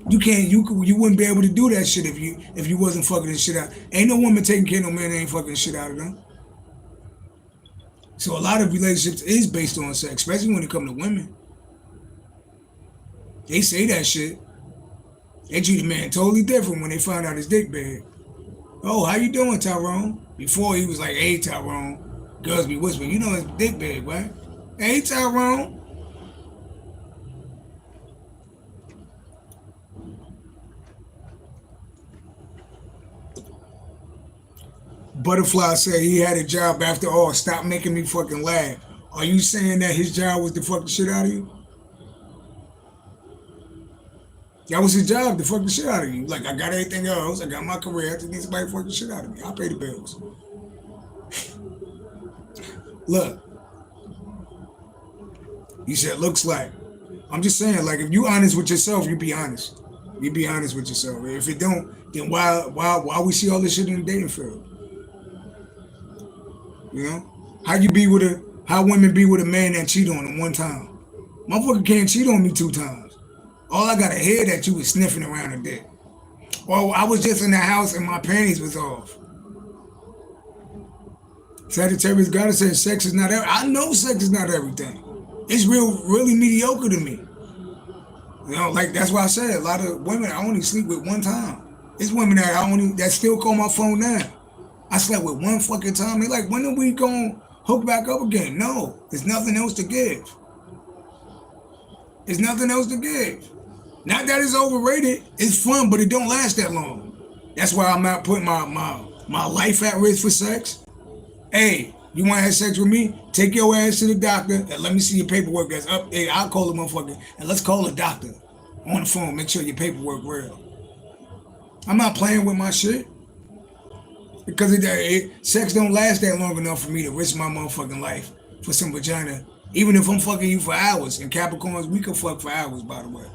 You wouldn't be able to do that shit if you wasn't fucking the shit out. Ain't no woman taking care of no man that ain't fucking the shit out of them. So a lot of relationships is based on sex, especially when it comes to women. They say that shit. They treat a man totally different when they find out his dick big. Oh, how you doing, Tyrone? Before he was like, hey, Tyrone. Girls be whispering, you know his dick big, right? Hey, Tyrone. Butterfly said he had a job after all. Stop making me fucking laugh. Are you saying that his job was to fuck the shit out of you? That was his job, to fuck the shit out of you. Like, I got everything else. I got my career. I just need somebody to fuck the shit out of me. I pay the bills. Look. You said, looks like. I'm just saying, like, if you honest with yourself, you be honest. You be honest with yourself. If it don't, then why we see all this shit in the dating field? You know? How women be with a man that cheat on them one time. Motherfucker can't cheat on me 2 times. All I gotta hear that you was sniffing around a dick. Or I was just in the house and my panties was off. Sagittarius gotta say sex is not everything. I know sex is not everything. It's really mediocre to me. You know, like that's why I said a lot of women I only sleep with one time. It's women that still call my phone now. I slept with one fucking time. They like, when are we gonna hook back up again? No, there's nothing else to give. There's nothing else to give. Not that it's overrated. It's fun, but it don't last that long. That's why I'm not putting my life at risk for sex. Hey, you want to have sex with me? Take your ass to the doctor and let me see your paperwork that's up. Hey, I'll call the motherfucker and let's call a doctor on the phone. Make sure your paperwork real. I'm not playing with my shit. Because sex don't last that long enough for me to risk my motherfucking life for some vagina. Even if I'm fucking you for hours. And Capricorns, we can fuck for hours, by the way.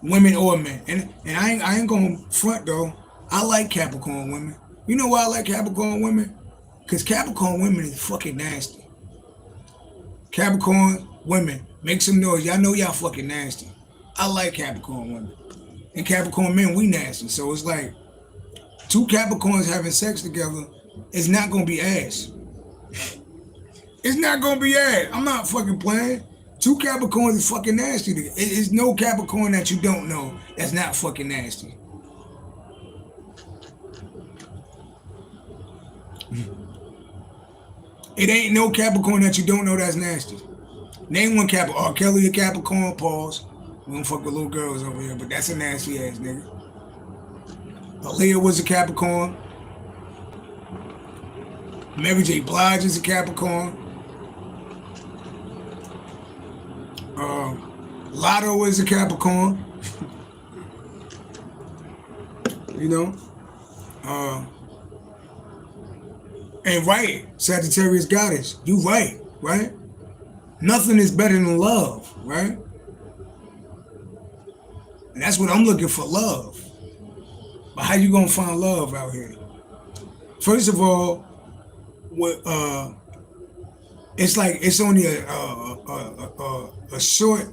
Women or men. And I ain't gonna front though. I like Capricorn women. You know why I like Capricorn women? Because Capricorn women is fucking nasty. Capricorn women, make some noise. Y'all know y'all fucking nasty. I like Capricorn women. And Capricorn men, we nasty. So it's like, two Capricorns having sex together is not gonna be ass. It's not gonna be ass. I'm not fucking playing. Two Capricorns is fucking nasty. It's no Capricorn that you don't know that's not fucking nasty. It ain't no Capricorn that you don't know that's nasty. Name one Capricorn. R. Kelly a Capricorn, pause. We don't fuck with little girls over here, but that's a nasty ass nigga. Aaliyah was a Capricorn. Mary J. Blige is a Capricorn. Lotto is a Capricorn. You know? And right, Sagittarius goddess. You right? Nothing is better than love, right? And that's what I'm looking for, love. But how you gonna find love out here? First of all, what it's like it's only a short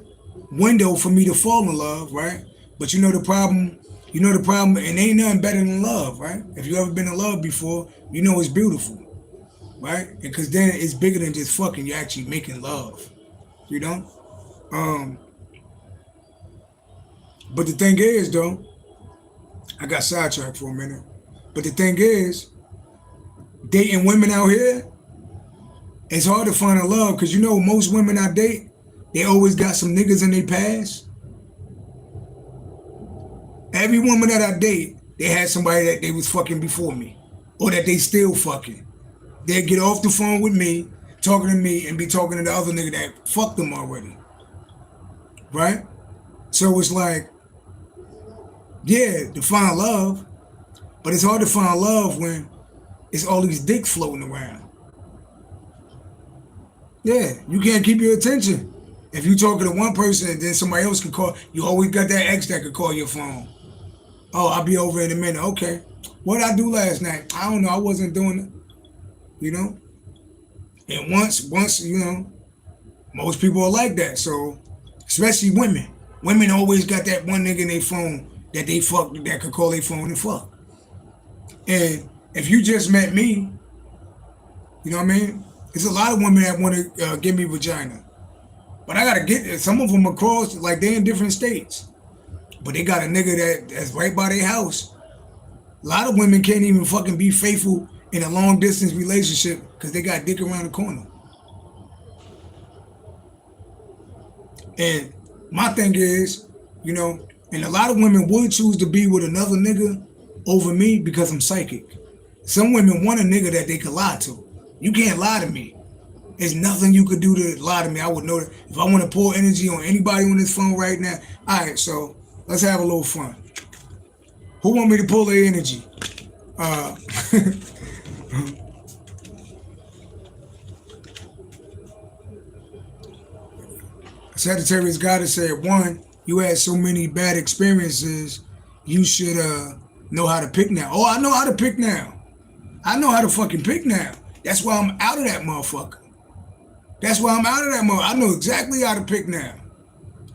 window for me to fall in love, right? But you know the problem, and ain't nothing better than love, right? If you ever been in love before, you know it's beautiful, right? Because then it's bigger than just fucking, you're actually making love, you know? But the thing is, though, I got sidetracked for a minute. But the thing is, dating women out here, it's hard to find a love because you know most women I date, they always got some niggas in their past. Every woman that I date, they had somebody that they was fucking before me or that they still fucking. They'd get off the phone with me, talking to me, and be talking to the other nigga that fucked them already. Right? So it's like, yeah, to find love, but it's hard to find love when it's all these dicks floating around. Yeah, you can't keep your attention. If you talking to one person and then somebody else can call, you always got that ex that could call your phone. Oh, I'll be over in a minute. Okay. What did I do last night? I don't know. I wasn't doing it. You know? And once, you know, most people are like that. So, especially women. Women always got that one nigga in their phone that they fuck, that could call their phone and fuck. And if you just met me, you know what I mean? There's a lot of women that want to give me vagina. But I got to get some of them across, like they're in different states. But they got a nigga that's right by their house. A lot of women can't even fucking be faithful in a long distance relationship because they got dick around the corner. And my thing is, you know, and a lot of women would choose to be with another nigga over me because I'm psychic. Some women want a nigga that they could lie to. You can't lie to me. There's nothing you could do to lie to me. I would know that if I want to pour energy on anybody on this phone right now. All right, so let's have a little fun. Who want me to pull their energy? Sagittarius goddess said, one, you had so many bad experiences, you should know how to pick now. Oh, I know how to pick now. I know how to fucking pick now. That's why I'm out of that motherfucker. That's why I'm out of that motherfucker. I know exactly how to pick now.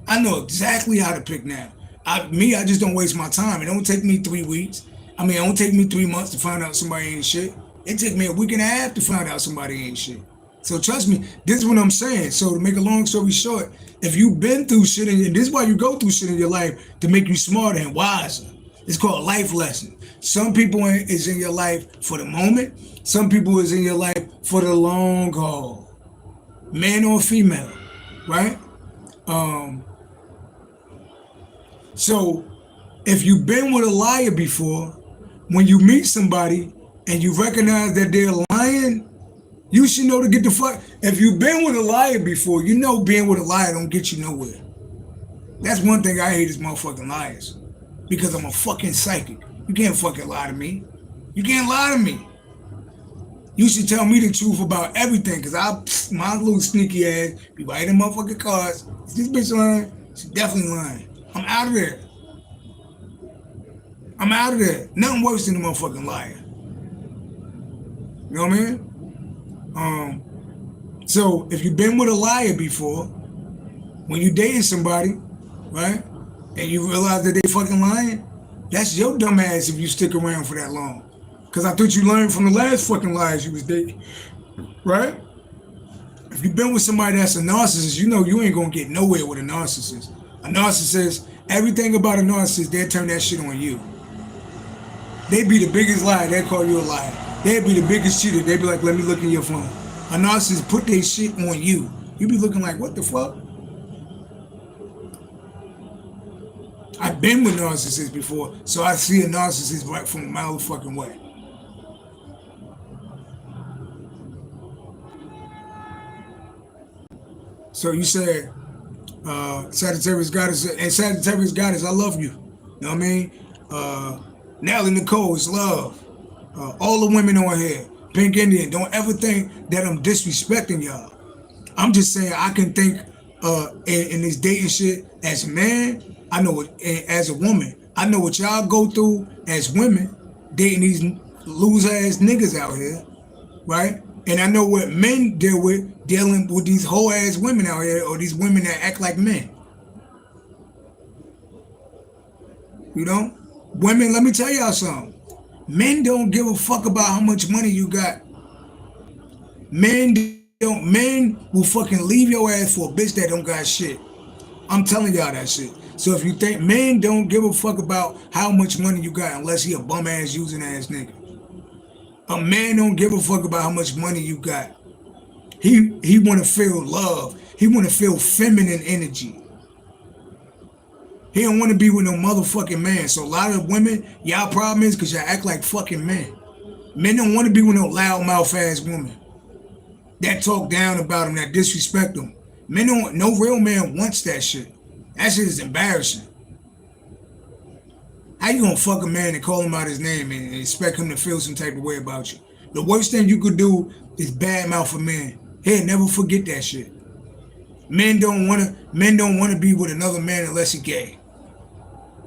I know exactly how to pick now. I just don't waste my time. It don't take me 3 weeks. I mean, it don't take me 3 months to find out somebody ain't shit. It take me a week and a half to find out somebody ain't shit. So trust me, this is what I'm saying. So to make a long story short, if you've been through shit, and this is why you go through shit in your life, to make you smarter and wiser. It's called life lesson. Some people is in your life for the moment. Some people is in your life for the long haul. Man or female, right? So if you've been with a liar before, when you meet somebody and you recognize that they're lying, you should know to get the fuck. If you've been with a liar before, you know being with a liar don't get you nowhere. That's one thing I hate is motherfucking liars. Because I'm a fucking psychic. You can't fucking lie to me. You can't lie to me. You should tell me the truth about everything, because my little sneaky ass be writing motherfucking cards. Is this bitch lying? She's definitely lying. I'm out of there. I'm out of there. Nothing worse than a motherfucking liar. You know what I mean? So if you've been with a liar before, when you dating somebody, right, and you realize that they fucking lying, that's your dumb ass if you stick around for that long. Because I thought you learned from the last fucking lies you was dating, right? If you've been with somebody that's a narcissist, you know you ain't gonna get nowhere with a narcissist. A narcissist, everything about a narcissist, they'll turn that shit on you. They be the biggest liar, they'll call you a liar. They'll be the biggest cheater, they be like, let me look in your phone. A narcissist put their shit on you. You be looking like, what the fuck? I've been with narcissists before, so I see a narcissist right from a mile of fucking way. So you said, Sagittarius Goddess, and Sagittarius Goddess, I love you. You know what I mean? Natalie Nicole, it's love. All the women on here, Pink Indian, don't ever think that I'm disrespecting y'all. I'm just saying I can think in this dating shit as a man, I know it, as a woman, I know what y'all go through as women, dating these loser-ass niggas out here, right? And I know what men deal with, dealing with these whole-ass women out here, or these women that act like men. You know? Women, let me tell y'all something. Men don't give a fuck about how much money you got. Men will fucking leave your ass for a bitch that don't got shit. I'm telling y'all that shit. So if you think men don't give a fuck about how much money you got unless he a bum ass using ass nigga. A man don't give a fuck about how much money you got. He want to feel love. He want to feel feminine energy. He don't want to be with no motherfucking man. So a lot of women, y'all problem is because y'all act like fucking men. Men don't want to be with no loudmouth ass woman that talk down about them, that disrespect them. Men don't. No real man wants that shit. That shit is embarrassing. How you gonna fuck a man and call him out his name and expect him to feel some type of way about you? The worst thing you could do is badmouth a man. Hey, never forget that shit. Men don't wanna be with another man unless he gay.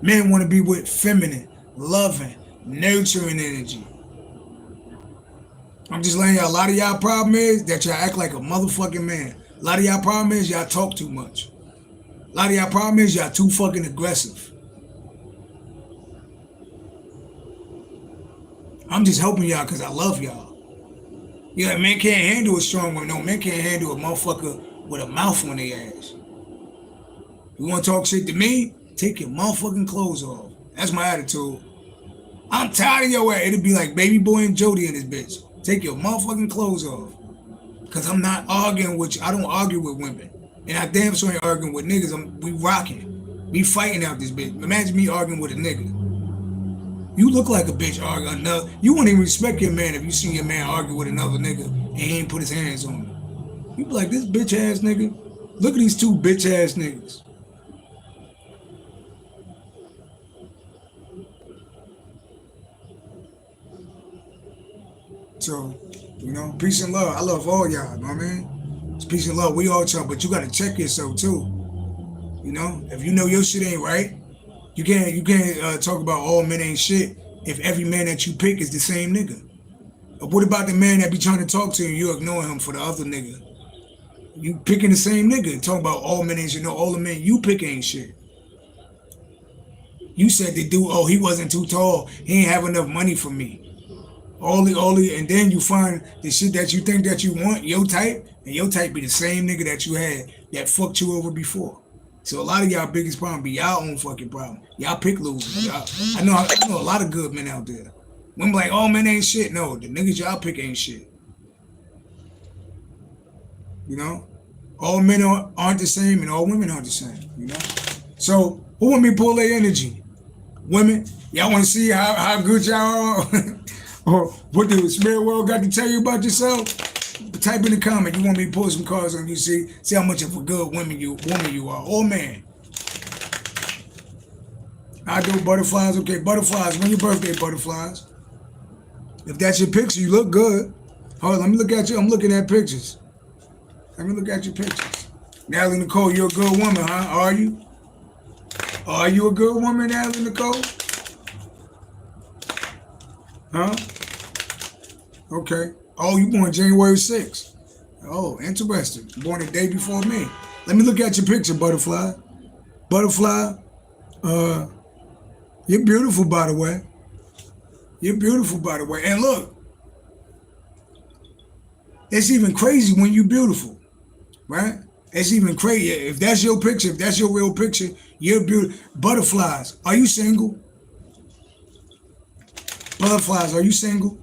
Men wanna be with feminine, loving, nurturing energy. I'm just letting y'all, a lot of y'all problem is that y'all act like a motherfucking man. A lot of y'all problem is y'all talk too much. A lot of y'all problem is y'all too fucking aggressive. I'm just helping y'all because I love y'all. Yeah, men can't handle a strong one. No, men can't handle a motherfucker with a mouth on their ass. You want to talk shit to me? Take your motherfucking clothes off. That's my attitude. I'm tired of your ass. It'll be like Baby Boy and Jody in this bitch. Take your motherfucking clothes off. Because I'm not arguing with you. I don't argue with women. And I damn sure ain't arguing with niggas. We rocking. We fighting out this bitch. Imagine me arguing with a nigga. You look like a bitch arguing another. You wouldn't even respect your man if you seen your man argue with another nigga and he ain't put his hands on him. You be like, this bitch ass nigga. Look at these two bitch ass niggas. So, you know, peace and love. I love all y'all, you know what I mean? It's peace and love. We all talk, but you gotta check yourself too. You know, if you know your shit ain't right, you can't talk about all men ain't shit if every man that you pick is the same nigga. But what about the man that be trying to talk to you and you ignore him for the other nigga? You picking the same nigga and talking about all men ain't shit. No, all the men you pick ain't shit. You said the dude, oh, he wasn't too tall. He ain't have enough money for me. And then you find the shit that you think that you want, your type, and your type be the same nigga that you had that fucked you over before. So a lot of y'all biggest problem be y'all own fucking problem. Y'all pick losers. I know a lot of good men out there. Women like, all men ain't shit. No, the niggas y'all pick ain't shit. You know? All men aren't the same and all women aren't the same. You know? So who want me to pull their energy? Women? Y'all want to see how good y'all are? Or what the spirit world got to tell you about yourself? Type in the comment. You want me to pull some cards on you, see how much of a good woman you are, or man. I do butterflies. Okay, butterflies. When your birthday, butterflies? If that's your picture, you look good. Hold on, let me look at you. I'm looking at pictures. Let me look at your pictures. Natalie Nicole, you're a good woman, huh? Are you? Are you a good woman, Natalie Nicole? Huh? Okay. Oh, you born January 6th. Oh, interesting. Born a day before me. Let me look at your picture, Butterfly. Butterfly, you're beautiful, by the way. You're beautiful, by the way. And look, it's even crazy when you're beautiful, right? It's even crazy. If that's your picture, if that's your real picture, you're beautiful. Butterflies, are you single? Butterflies, are you single?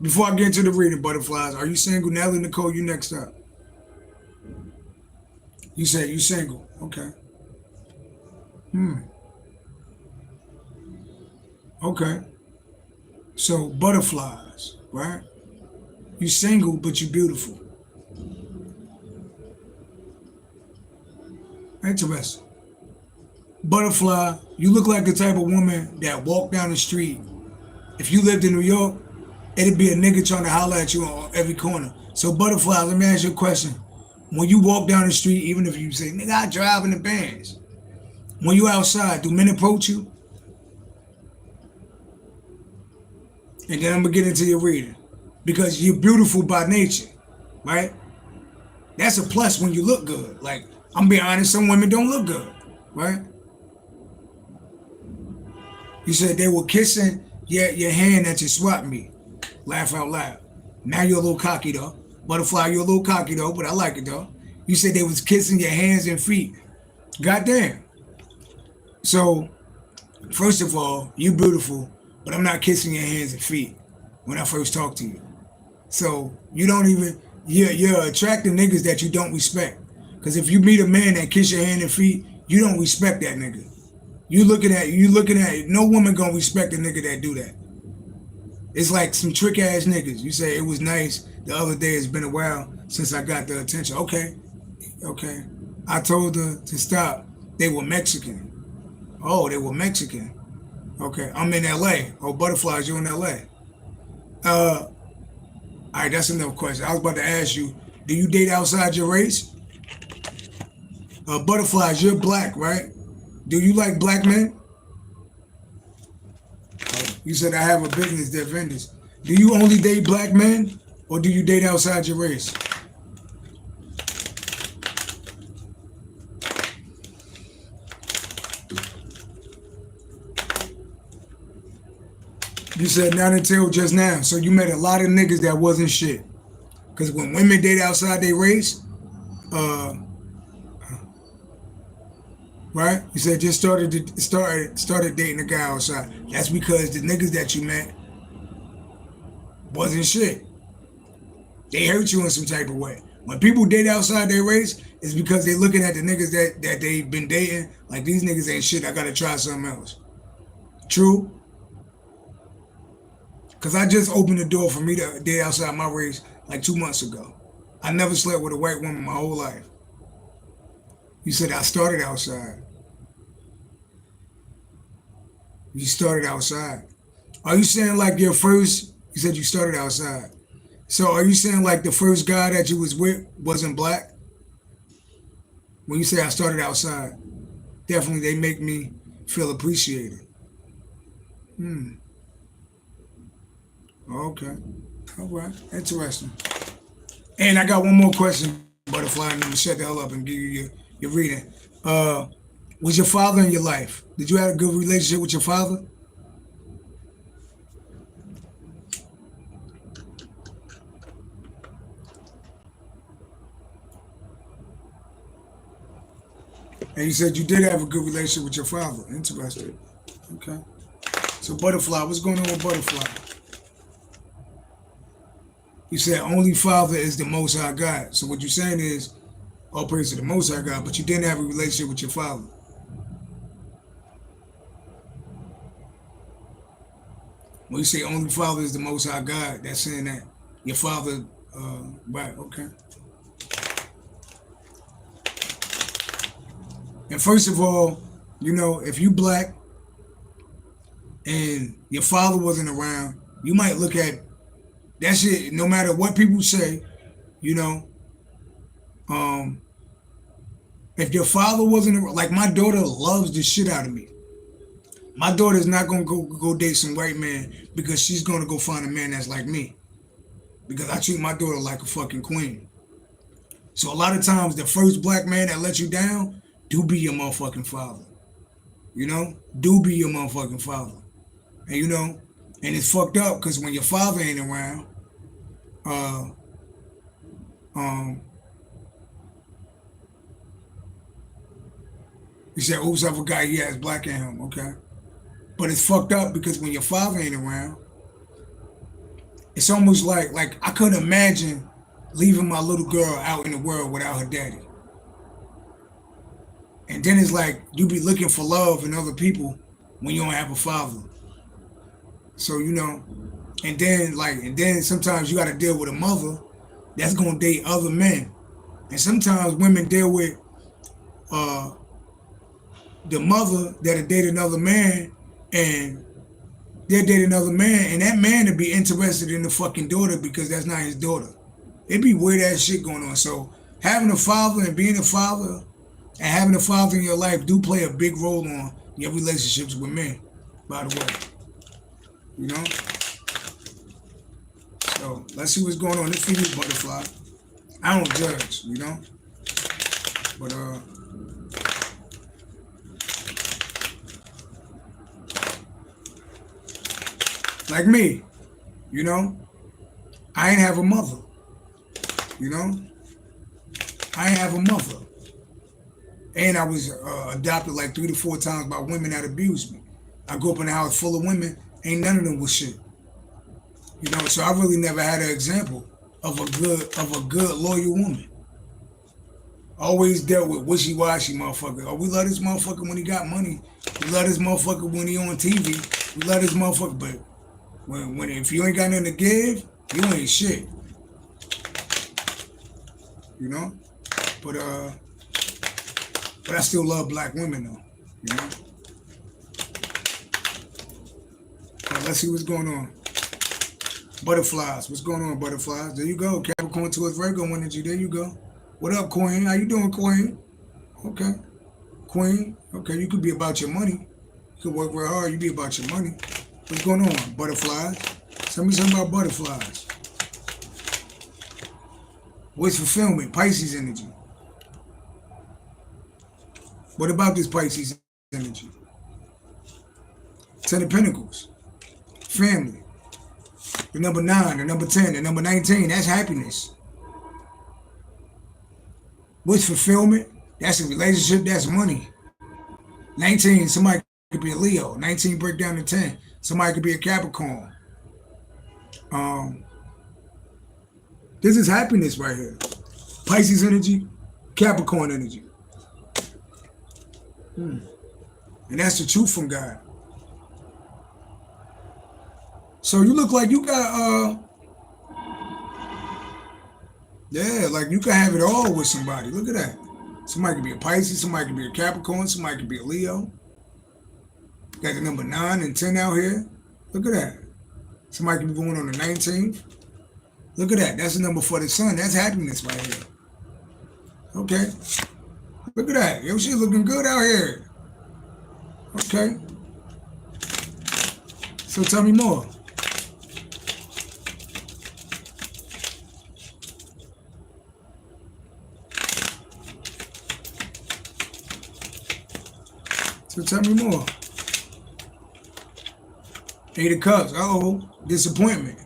Before I get into the reading, Butterflies, are you single? Nelly, Nicole, you next up. You said you single. Okay. Okay. So butterflies, right? You single, but you beautiful. Interesting. Butterfly, you look like the type of woman that walk down the street. If you lived in New York, it'd be a nigga trying to holler at you on every corner. So Butterfly, let me ask you a question. When you walk down the street, even if you say, nigga, I drive in the Benz. When you outside, do men approach you? And then I'm gonna get into your reading. Because you're beautiful by nature, right? That's a plus when you look good. Like, I'm being honest, some women don't look good, right? You said they were kissing your hand that you swapped me. Laugh out loud. Now you're a little cocky though. Butterfly, you're a little cocky though, but I like it though. You said they was kissing your hands and feet. Goddamn. So, first of all, you beautiful, but I'm not kissing your hands and feet when I first talk to you. So you don't even, you're attracting niggas that you don't respect. Because if you meet a man that kiss your hand and feet, you don't respect that nigga. You looking at, no woman gonna respect a nigga that do that. It's like some trick ass niggas. You say it was nice the other day, it's been a while since I got the attention. Okay. I told her to stop. They were Mexican. Oh, they were Mexican. Okay, I'm in LA. Oh, Butterflies, you in LA. All right, that's enough question. I was about to ask you, do you date outside your race? Butterflies, you're black, right? Do you like black men? You said I have a business that vendors. Do you only date black men or do you date outside your race? You said not until just now. So you met a lot of niggas that wasn't shit. Because when women date outside their race, right? You said just started dating a guy outside. That's because the niggas that you met wasn't shit. They hurt you in some type of way. When people date outside their race, it's because they looking at the niggas that they've been dating, like these niggas ain't shit, I gotta try something else. True? Because I just opened the door for me to date outside my race like 2 months ago. I never slept with a white woman my whole life. You said I started outside. You started outside. Are you saying like your first, you said you started outside. So are you saying like the first guy that you was with wasn't black? When you say I started outside, definitely they make me feel appreciated. Okay. All right. Interesting. And I got one more question, Butterfly, and I'm gonna shut the hell up and give you your reading. Was your father in your life? Did you have a good relationship with your father? And you said you did have a good relationship with your father. Interesting. Okay. So Butterfly, what's going on with Butterfly? You said only Father is the Most High God. So what you're saying is, all praise to the Most High God, but you didn't have a relationship with your father. When you say only Father is the Most High God, that's saying that your father, right, okay. And first of all, you know, if you black and your father wasn't around, you might look at that shit, no matter what people say, you know, If your father wasn't, like, my daughter loves the shit out of me. My daughter's not gonna go date some white man because she's gonna go find a man that's like me. Because I treat my daughter like a fucking queen. So a lot of times the first black man that lets you down, do be your motherfucking father. You know? Do be your motherfucking father. And you know, and it's fucked up because when your father ain't around, you said, oops, I forgot he has black in him, okay? But it's fucked up because when your father ain't around, it's almost like I couldn't imagine leaving my little girl out in the world without her daddy. And then it's like you be looking for love in other people when you don't have a father. So, you know, and then sometimes you got to deal with a mother that's gonna date other men, and sometimes women deal with the mother that'll date another man, and they'll date another man, and that man will be interested in the fucking daughter because that's not his daughter. It be weird ass shit going on. So having a father and being a father and having a father in your life do play a big role on your relationships with men, by the way. You know? So let's see what's going on. This Phoenix butterfly. I don't judge, you know? But like me, you know, I ain't have a mother. You know, I ain't have a mother, and I was adopted like 3 to 4 times by women that abused me. I grew up in a house full of women. Ain't none of them was shit. You know, so I really never had an example of a good loyal woman. Always dealt with wishy-washy motherfucker. Oh, we love this motherfucker when he got money. We love this motherfucker when he on TV. We love this motherfucker, but when if you ain't got nothing to give, you ain't shit. You know? But I still love black women though. You know? Let's see what's going on. Butterflies. What's going on, butterflies? There you go. Capricorn towards Virgo energy. There you go. What up, Queen? How you doing, Queen? Okay. Queen. Okay, you could be about your money. You could work real hard. You be about your money. What's going on, butterflies? Tell me something about butterflies. Wish fulfillment, Pisces energy. What about this Pisces energy? 10 of Pentacles. Family. The number 9, the number 10, the number 19, that's happiness. Wish fulfillment, that's a relationship, that's money. 19, somebody could be a Leo. 19 break down to 10. Somebody could be a Capricorn. This is happiness right here. Pisces energy, Capricorn energy. And that's the truth from God. So you look like you got, yeah, like you can have it all with somebody. Look at that. Somebody could be a Pisces, somebody could be a Capricorn, somebody could be a Leo. Got the number 9 and 10 out here. Look at that. Somebody could be going on the 19th. Look at that. That's the number for the sun. That's happiness right here. Okay. Look at that. Yo, she's looking good out here. Okay. So tell me more. So tell me more. 8 of Cups. Uh-oh. Disappointment.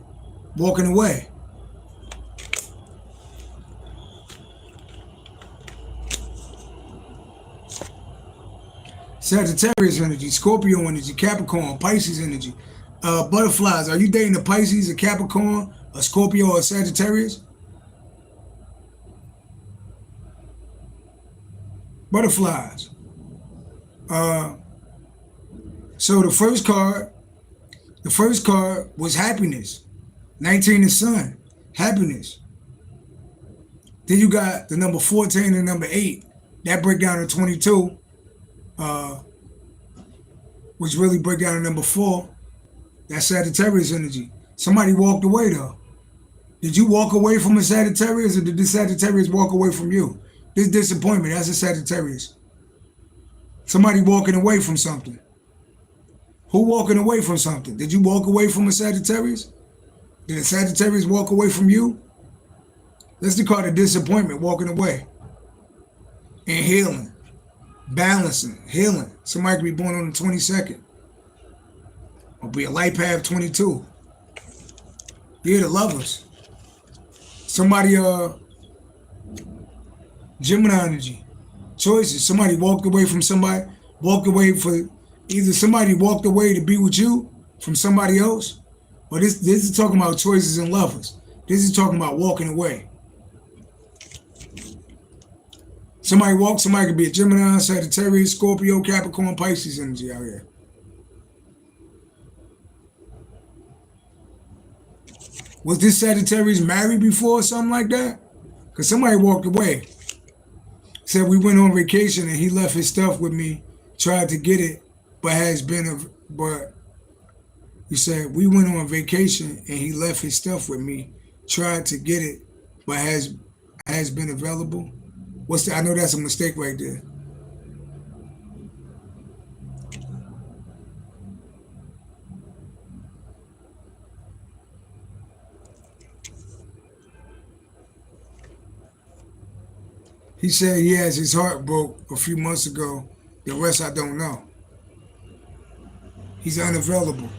Walking away. Sagittarius energy, Scorpio energy, Capricorn, Pisces energy. Butterflies, are you dating a Pisces, a Capricorn, a Scorpio, or a Sagittarius? Butterflies. So the first card was happiness. 19 is sun, happiness. Then you got the number 14 and number 8. That break down to 22. Which really break down to number 4. That's Sagittarius energy. Somebody walked away though. Did you walk away from a Sagittarius, or did the Sagittarius walk away from you? This disappointment, that's a Sagittarius. Somebody walking away from something. Who walking away from something? Did you walk away from a Sagittarius? Did a Sagittarius walk away from you? That's the card of disappointment, walking away. And healing. Balancing, healing. Somebody could be born on the 22nd. Or be a light path 22. Yeah, the lovers. Somebody, Gemini energy. Choices. Somebody walked away from somebody, walked away for, either somebody walked away to be with you from somebody else, or this is talking about choices and lovers. This is talking about walking away. Somebody could be a Gemini, Sagittarius, Scorpio, Capricorn, Pisces energy out here. Was this Sagittarius married before or something like that? Because somebody walked away. Said we went on vacation and he left his stuff with me, tried to get it, but he said we went on vacation and he left his stuff with me, tried to get it, but has been available. I know that's a mistake right there. He said he has his heart broke a few months ago. The rest I don't know. He's unavailable.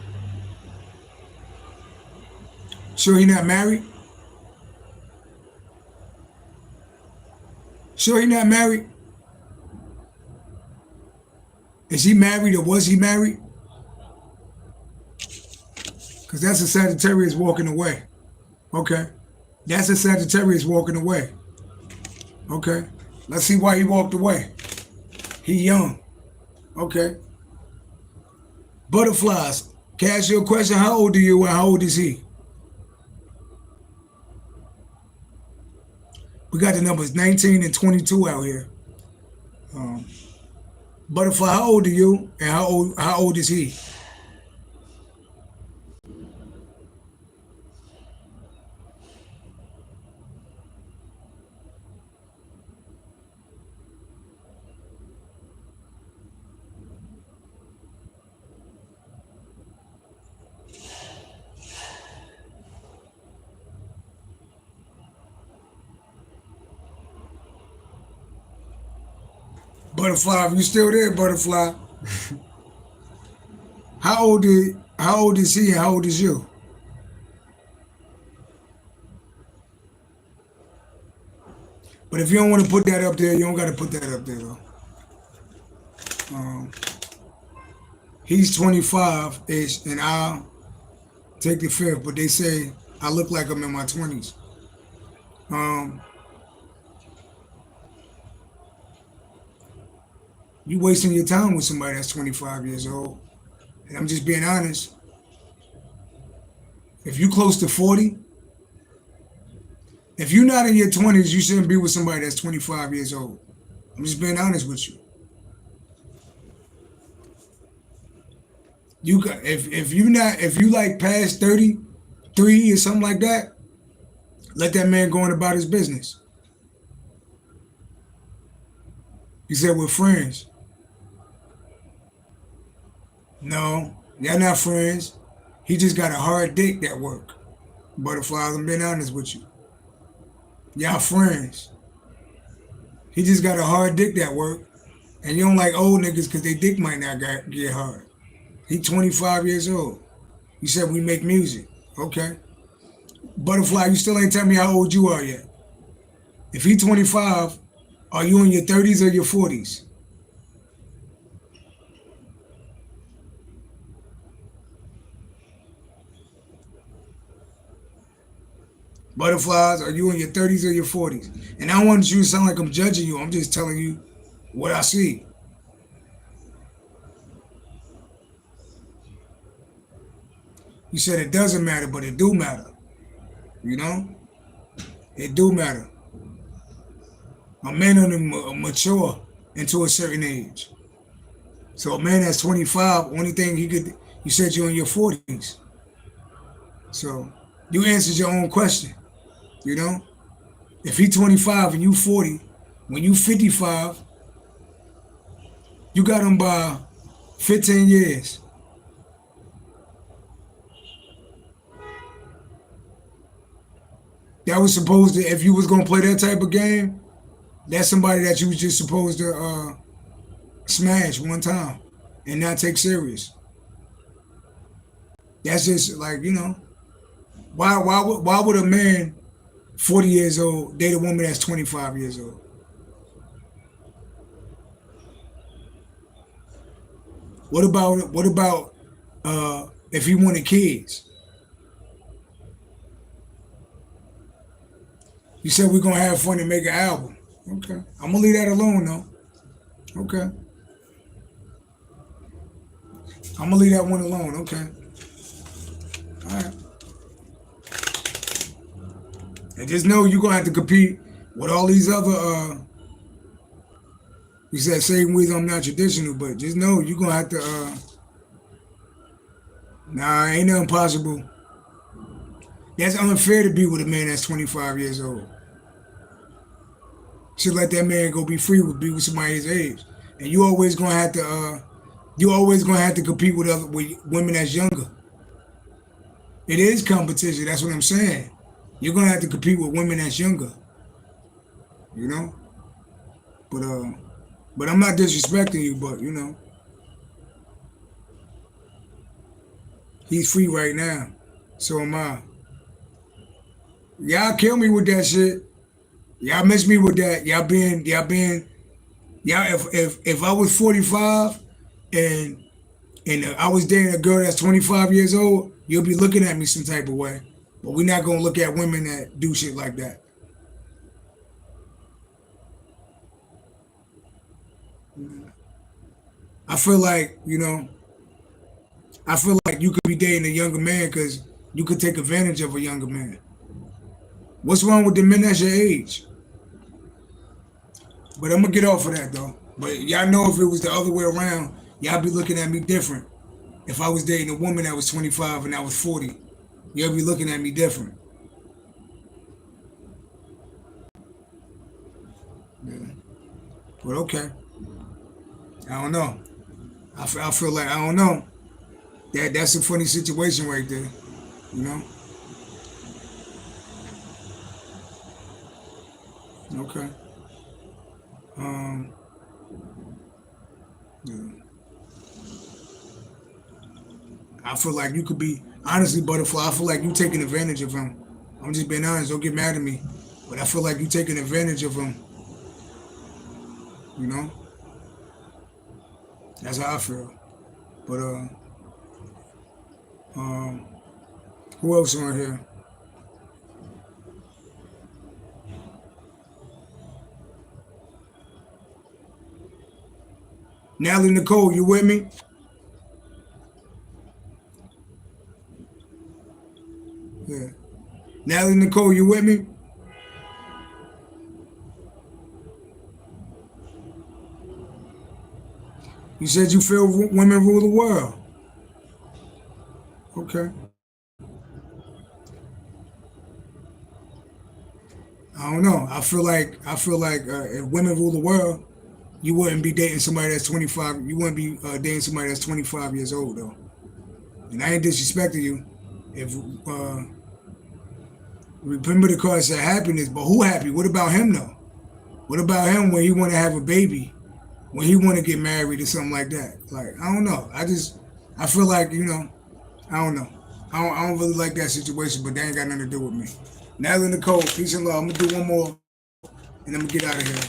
Sure he not married? Sure he not married? Is he married or was he married? Because that's a Sagittarius walking away. Okay. That's a Sagittarius walking away. Okay. Let's see why he walked away. He young. Okay. Butterflies. Can I ask you a question? How old are you and how old is he? We got the numbers 19 and 22 out here. Butterfly, how old are you and how old is he? Butterfly, if you still there, Butterfly. How old is he and how old is you? But if you don't want to put that up there, you don't got to put that up there though. He's 25-ish and I'll take the fifth, but they say I look like I'm in my 20s. You wasting your time with somebody that's 25 years old. And I'm just being honest. If you close to 40, if you're not in your 20s, you shouldn't be with somebody that's 25 years old. I'm just being honest with you. If you like past 33 or something like that, let that man go on about his business. He said we're friends. No, y'all not friends. He just got a hard dick that work. Butterflies, I'm being honest with you. Y'all friends. He just got a hard dick that work. And you don't like old niggas because they dick might not get hard. He 25 years old. You said we make music. Okay. Butterfly, you still ain't tell me how old you are yet. If he 25, are you in your 30s or your 40s? Butterflies, are you in your 30s or your 40s? And I don't want you to sound like I'm judging you. I'm just telling you what I see. You said it doesn't matter, but it do matter. You know? It do matter. A man only mature into a certain age. So a man that's 25, only thing you said you're in your 40s. So you answered your own question. You know, if he's 25 and you 40, When you 55, you got them by 15 years. That was supposed to, if you was gonna play that type of game, that's somebody that you was just supposed to smash one time and not take serious. That's just like, you know, why would a man 40 years old date a woman that's 25 years old? What about if he wanted kids? You said we're gonna have fun and make an album. Okay. I'm gonna leave that alone though. Okay. I'm gonna leave that one alone. Okay. All right. And just know you're gonna have to compete with all these other you said same ways I'm not traditional, but just know you're gonna have to nah, ain't nothing possible. That's unfair to be with a man that's 25 years old. Should let that man go be free be with somebody his age. And you always gonna have to compete with women that's younger. It is competition, that's what I'm saying. You're gonna have to compete with women that's younger. You know? But I'm not disrespecting you, but you know. He's free right now. So am I. Y'all kill me with that shit. Y'all miss me with that. Y'all if I was 45 and I was dating a girl that's 25 years old, you'll be looking at me some type of way. But we're not gonna look at women that do shit like that. I feel like, you know, you could be dating a younger man because you could take advantage of a younger man. What's wrong with the men that's your age? But I'm gonna get off of that though. But y'all know if it was the other way around, y'all be looking at me different. If I was dating a woman that was 25 and I was 40, y'all be looking at me different. Yeah. But okay. I don't know. I feel like, I don't know. That's a funny situation right there. You know? Okay. Yeah. I feel like you could be, honestly, Butterfly, I feel like you taking advantage of him. I'm just being honest, don't get mad at me. But I feel like you taking advantage of him. You know? That's how I feel. But who else on here? Natalie Nicole, you with me? Yeah. Natalie Nicole, you with me? You said you feel women rule the world. Okay. I don't know. I feel like if women rule the world, you wouldn't be dating somebody that's 25. You wouldn't be dating somebody that's 25 years old though. And I ain't disrespecting you. If remember the card said happiness, but who happy? What about him though? What about him when he want to have a baby? When he want to get married or something like that? Like, I don't know. I feel like, you know, I don't know. I don't really like that situation, but that ain't got nothing to do with me. Natalie Nicole, peace and love. I'm gonna do one more, and I'm gonna get out of here.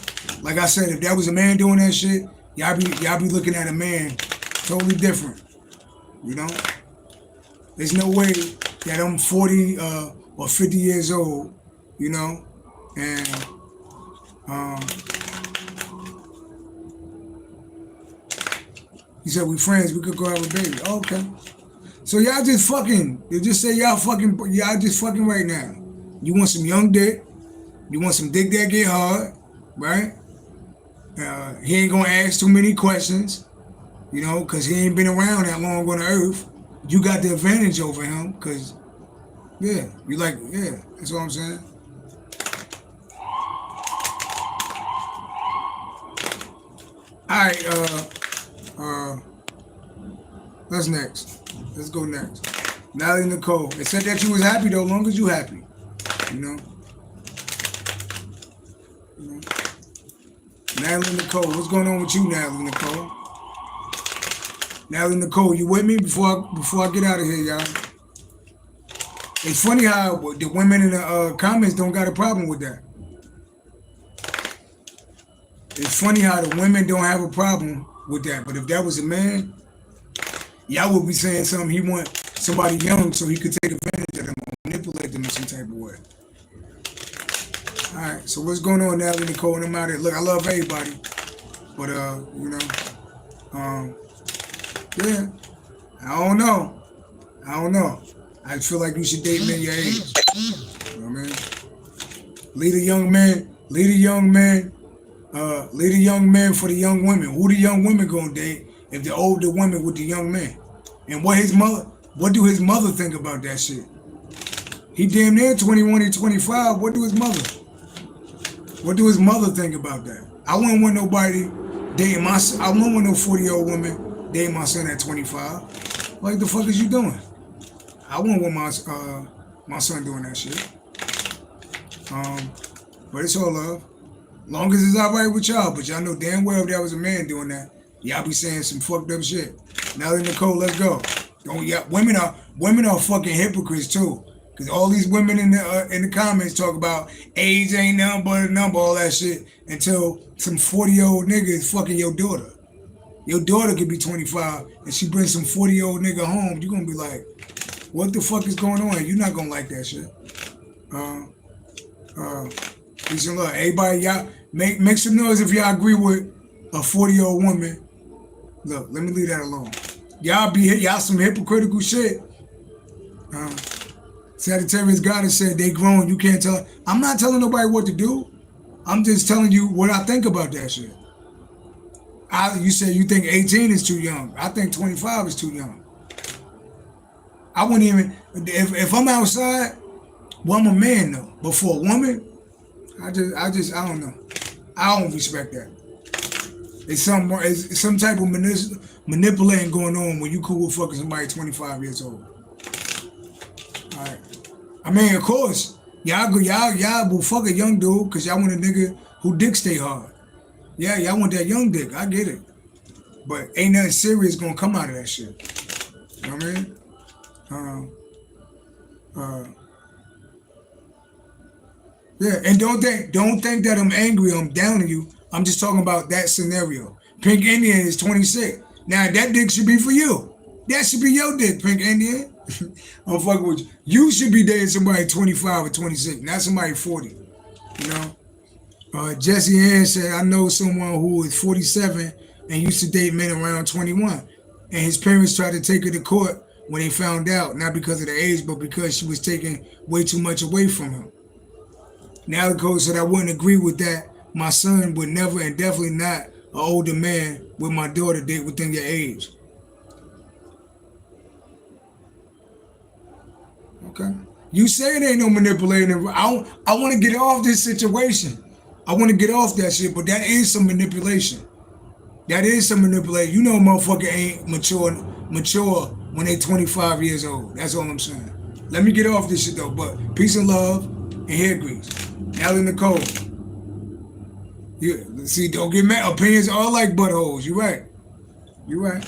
Like I said, if that was a man doing that shit, y'all be looking at a man totally different. You know, there's no way that I'm 40 or 50 years old, you know, and he said we friends, we could go have a baby. Oh, okay. So y'all just fucking. You just say y'all just fucking right now. You want some young dick. You want some dick that get hard, right? He ain't gonna ask too many questions, you know, because he ain't been around that long on the earth. You got the advantage over him, because, yeah, that's what I'm saying. All right. What's next? Let's go next. Natalie Nicole. It said that you was happy though, long as you happy. You know. Natalie Nicole. What's going on with you, Natalie Nicole? Natalie Nicole, you with me before I get out of here, y'all? It's funny how the women in the comments don't got a problem with that. It's funny how the women don't have a problem with that. But if that was a man, y'all would be saying something. He want somebody young so he could take advantage of them or manipulate them in some type of way. All right, so what's going on, Natalie Nicole? And I'm out here. Look, I love everybody, but you know, yeah, I don't know. I feel like you should date men your age. You know what I mean? Lead a young man for the young women. Who the young women gonna date if the older women with the young men? And what do his mother think about that shit? He damn near 21 and 25. What do his mother think about that? I wouldn't want nobody dating my son. I wouldn't want no 40-year-old woman dating my son at 25. What the fuck is you doing? I wouldn't want my son doing that shit. But it's all love. Long as it's all right with y'all, but y'all know damn well if that was a man doing that, y'all be saying some fucked up shit. Natalie Nicole, let's go. Women are fucking hypocrites too. Cause all these women in the comments talk about age ain't nothing but a number, all that shit, until some 40-year-old nigga is fucking your daughter. Your daughter could be 25 and she brings some 40-year-old nigga home. You're gonna be like, what the fuck is going on? You're not gonna like that shit. Peace and love. Everybody, y'all make some noise if y'all agree with a 40-year-old woman. Look, let me leave that alone. Y'all some hypocritical shit. Sagittarius goddess said they grown. You can't tell. I'm not telling nobody what to do. I'm just telling you what I think about that shit. You said you think 18 is too young. I think 25 is too young. I wouldn't even, if I'm outside, well, I'm a man though. But for a woman, I don't know. I don't respect that. It's some type of manipulating going on when you cool with fucking somebody 25 years old. All right. I mean, of course, y'all will fuck a young dude because y'all want a nigga who dick stay hard. Yeah, y'all want that young dick. I get it. But ain't nothing serious gonna come out of that shit. You know what I mean? Yeah, and don't think that I'm angry, I'm down on you. I'm just talking about that scenario. Pink Indian is 26. Now that dick should be for you. That should be your dick, Pink Indian. I'm fucking with you. You should be dating somebody 25 or 26, not somebody 40. You know? Jesse Ann said, I know someone who is 47 and used to date men around 21. And his parents tried to take her to court when they found out, not because of the age, but because she was taking way too much away from him. Now the coach said, I wouldn't agree with that. My son would never and definitely not an older man with my daughter date within your age. Okay. You say it ain't no manipulating. I want to get off this situation. I want to get off that shit, but that is some manipulation. That is some manipulation. You know motherfucker ain't mature when they 25 years old. That's all I'm saying. Let me get off this shit though, but peace and love and hair grease. Natalie Nicole. Yeah, see, don't get mad. Opinions are like buttholes. You right. You right.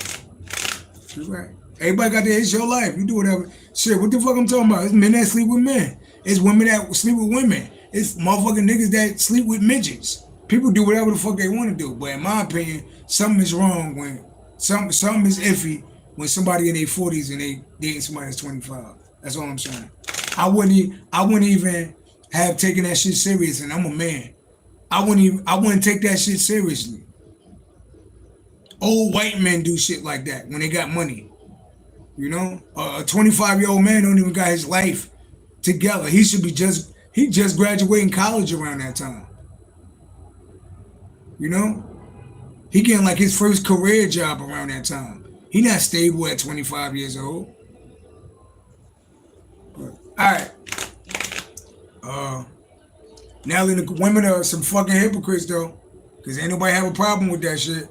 You right. Everybody got their, it's your life. You do whatever. Shit, what the fuck I'm talking about? It's men that sleep with men. It's women that sleep with women. It's motherfucking niggas that sleep with midgets. People do whatever the fuck they want to do. But in my opinion, something is wrong when something is iffy when somebody in their 40s and they dating somebody that's 25. That's all I'm saying. I wouldn't even have taken that shit serious, and I'm a man. I wouldn't take that shit seriously. Old white men do shit like that when they got money. You know, a 25-year-old man don't even got his life together. He just graduating college around that time. You know, he getting like his first career job around that time. He not stable at 25 years old. But, all right. Natalie, the women are some fucking hypocrites though, because ain't nobody have a problem with that shit.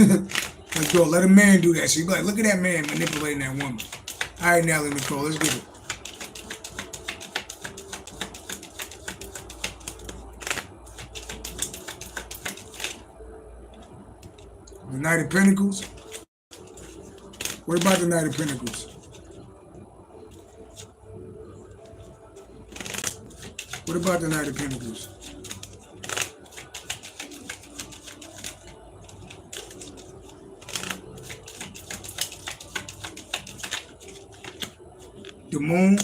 Let's go. Let a man do that. So you be like, look at that man manipulating that woman. All right, Natalie Nicole, let's get it. The Knight of Pentacles. What about the Knight of Pentacles? What about the Knight of Pentacles? The Moon.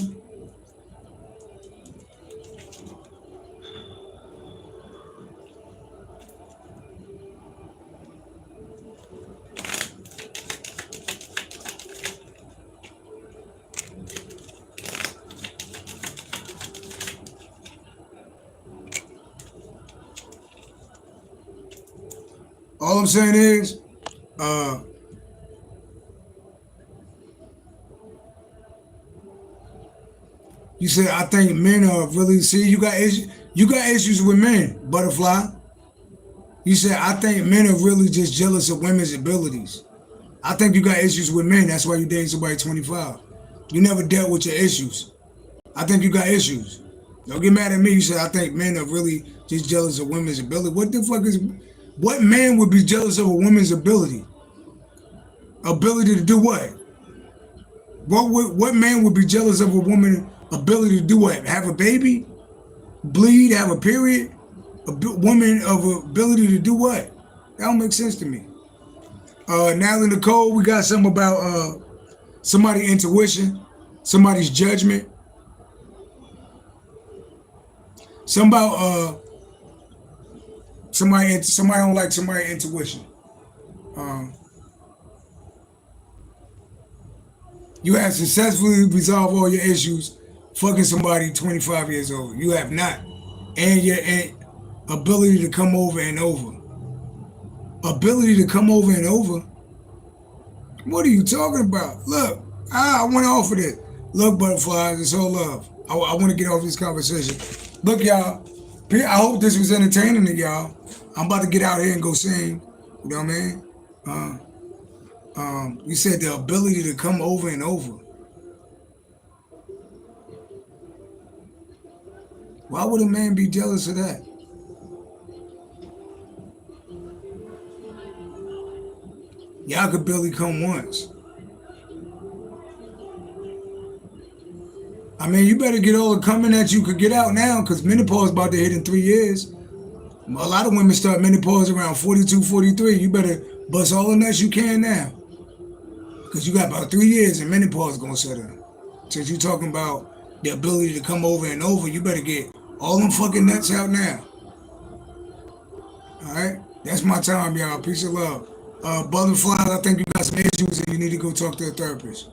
All I'm saying is, you said, I think men are really, see, you got issues with men, Butterfly. You said, I think men are really just jealous of women's abilities. I think you got issues with men. That's why you dating somebody 25. You never dealt with your issues. I think you got issues. Don't get mad at me. You said, I think men are really just jealous of women's ability. What the fuck is, what man would be jealous of a woman's ability? Ability to do what? What man would be jealous of a woman's ability to do what? Have a baby? Bleed? Have a period? A woman of ability to do what? That don't make sense to me. Natalie Nicole, we got something about somebody's intuition, somebody's judgment. Something about somebody don't like somebody's intuition. You have successfully resolved all your issues fucking somebody 25 years old. You have not. And your ability to come over and over. Ability to come over and over? What are you talking about? Look, I want to offer this. Look, Butterflies, it's all love. I want to get off this conversation. Look, y'all, I hope this was entertaining to y'all. I'm about to get out here and go sing. You know what I mean? You said the ability to come over and over. Why would a man be jealous of that? Y'all could barely come once. I mean, you better get all the coming that you could get out now, because menopause is about to hit in 3 years. A lot of women start menopause around 42, 43. You better bust all the nuts you can now, because you got about 3 years and menopause is going to set in. Since you're talking about the ability to come over and over, you better get all them fucking nuts out now. All right? That's my time, y'all. Peace and love. Butterflies, I think you got some issues and you need to go talk to a therapist.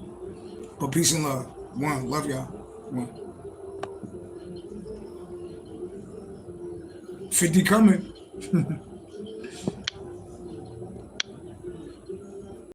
But peace and love. One. Love y'all. One. 50 coming.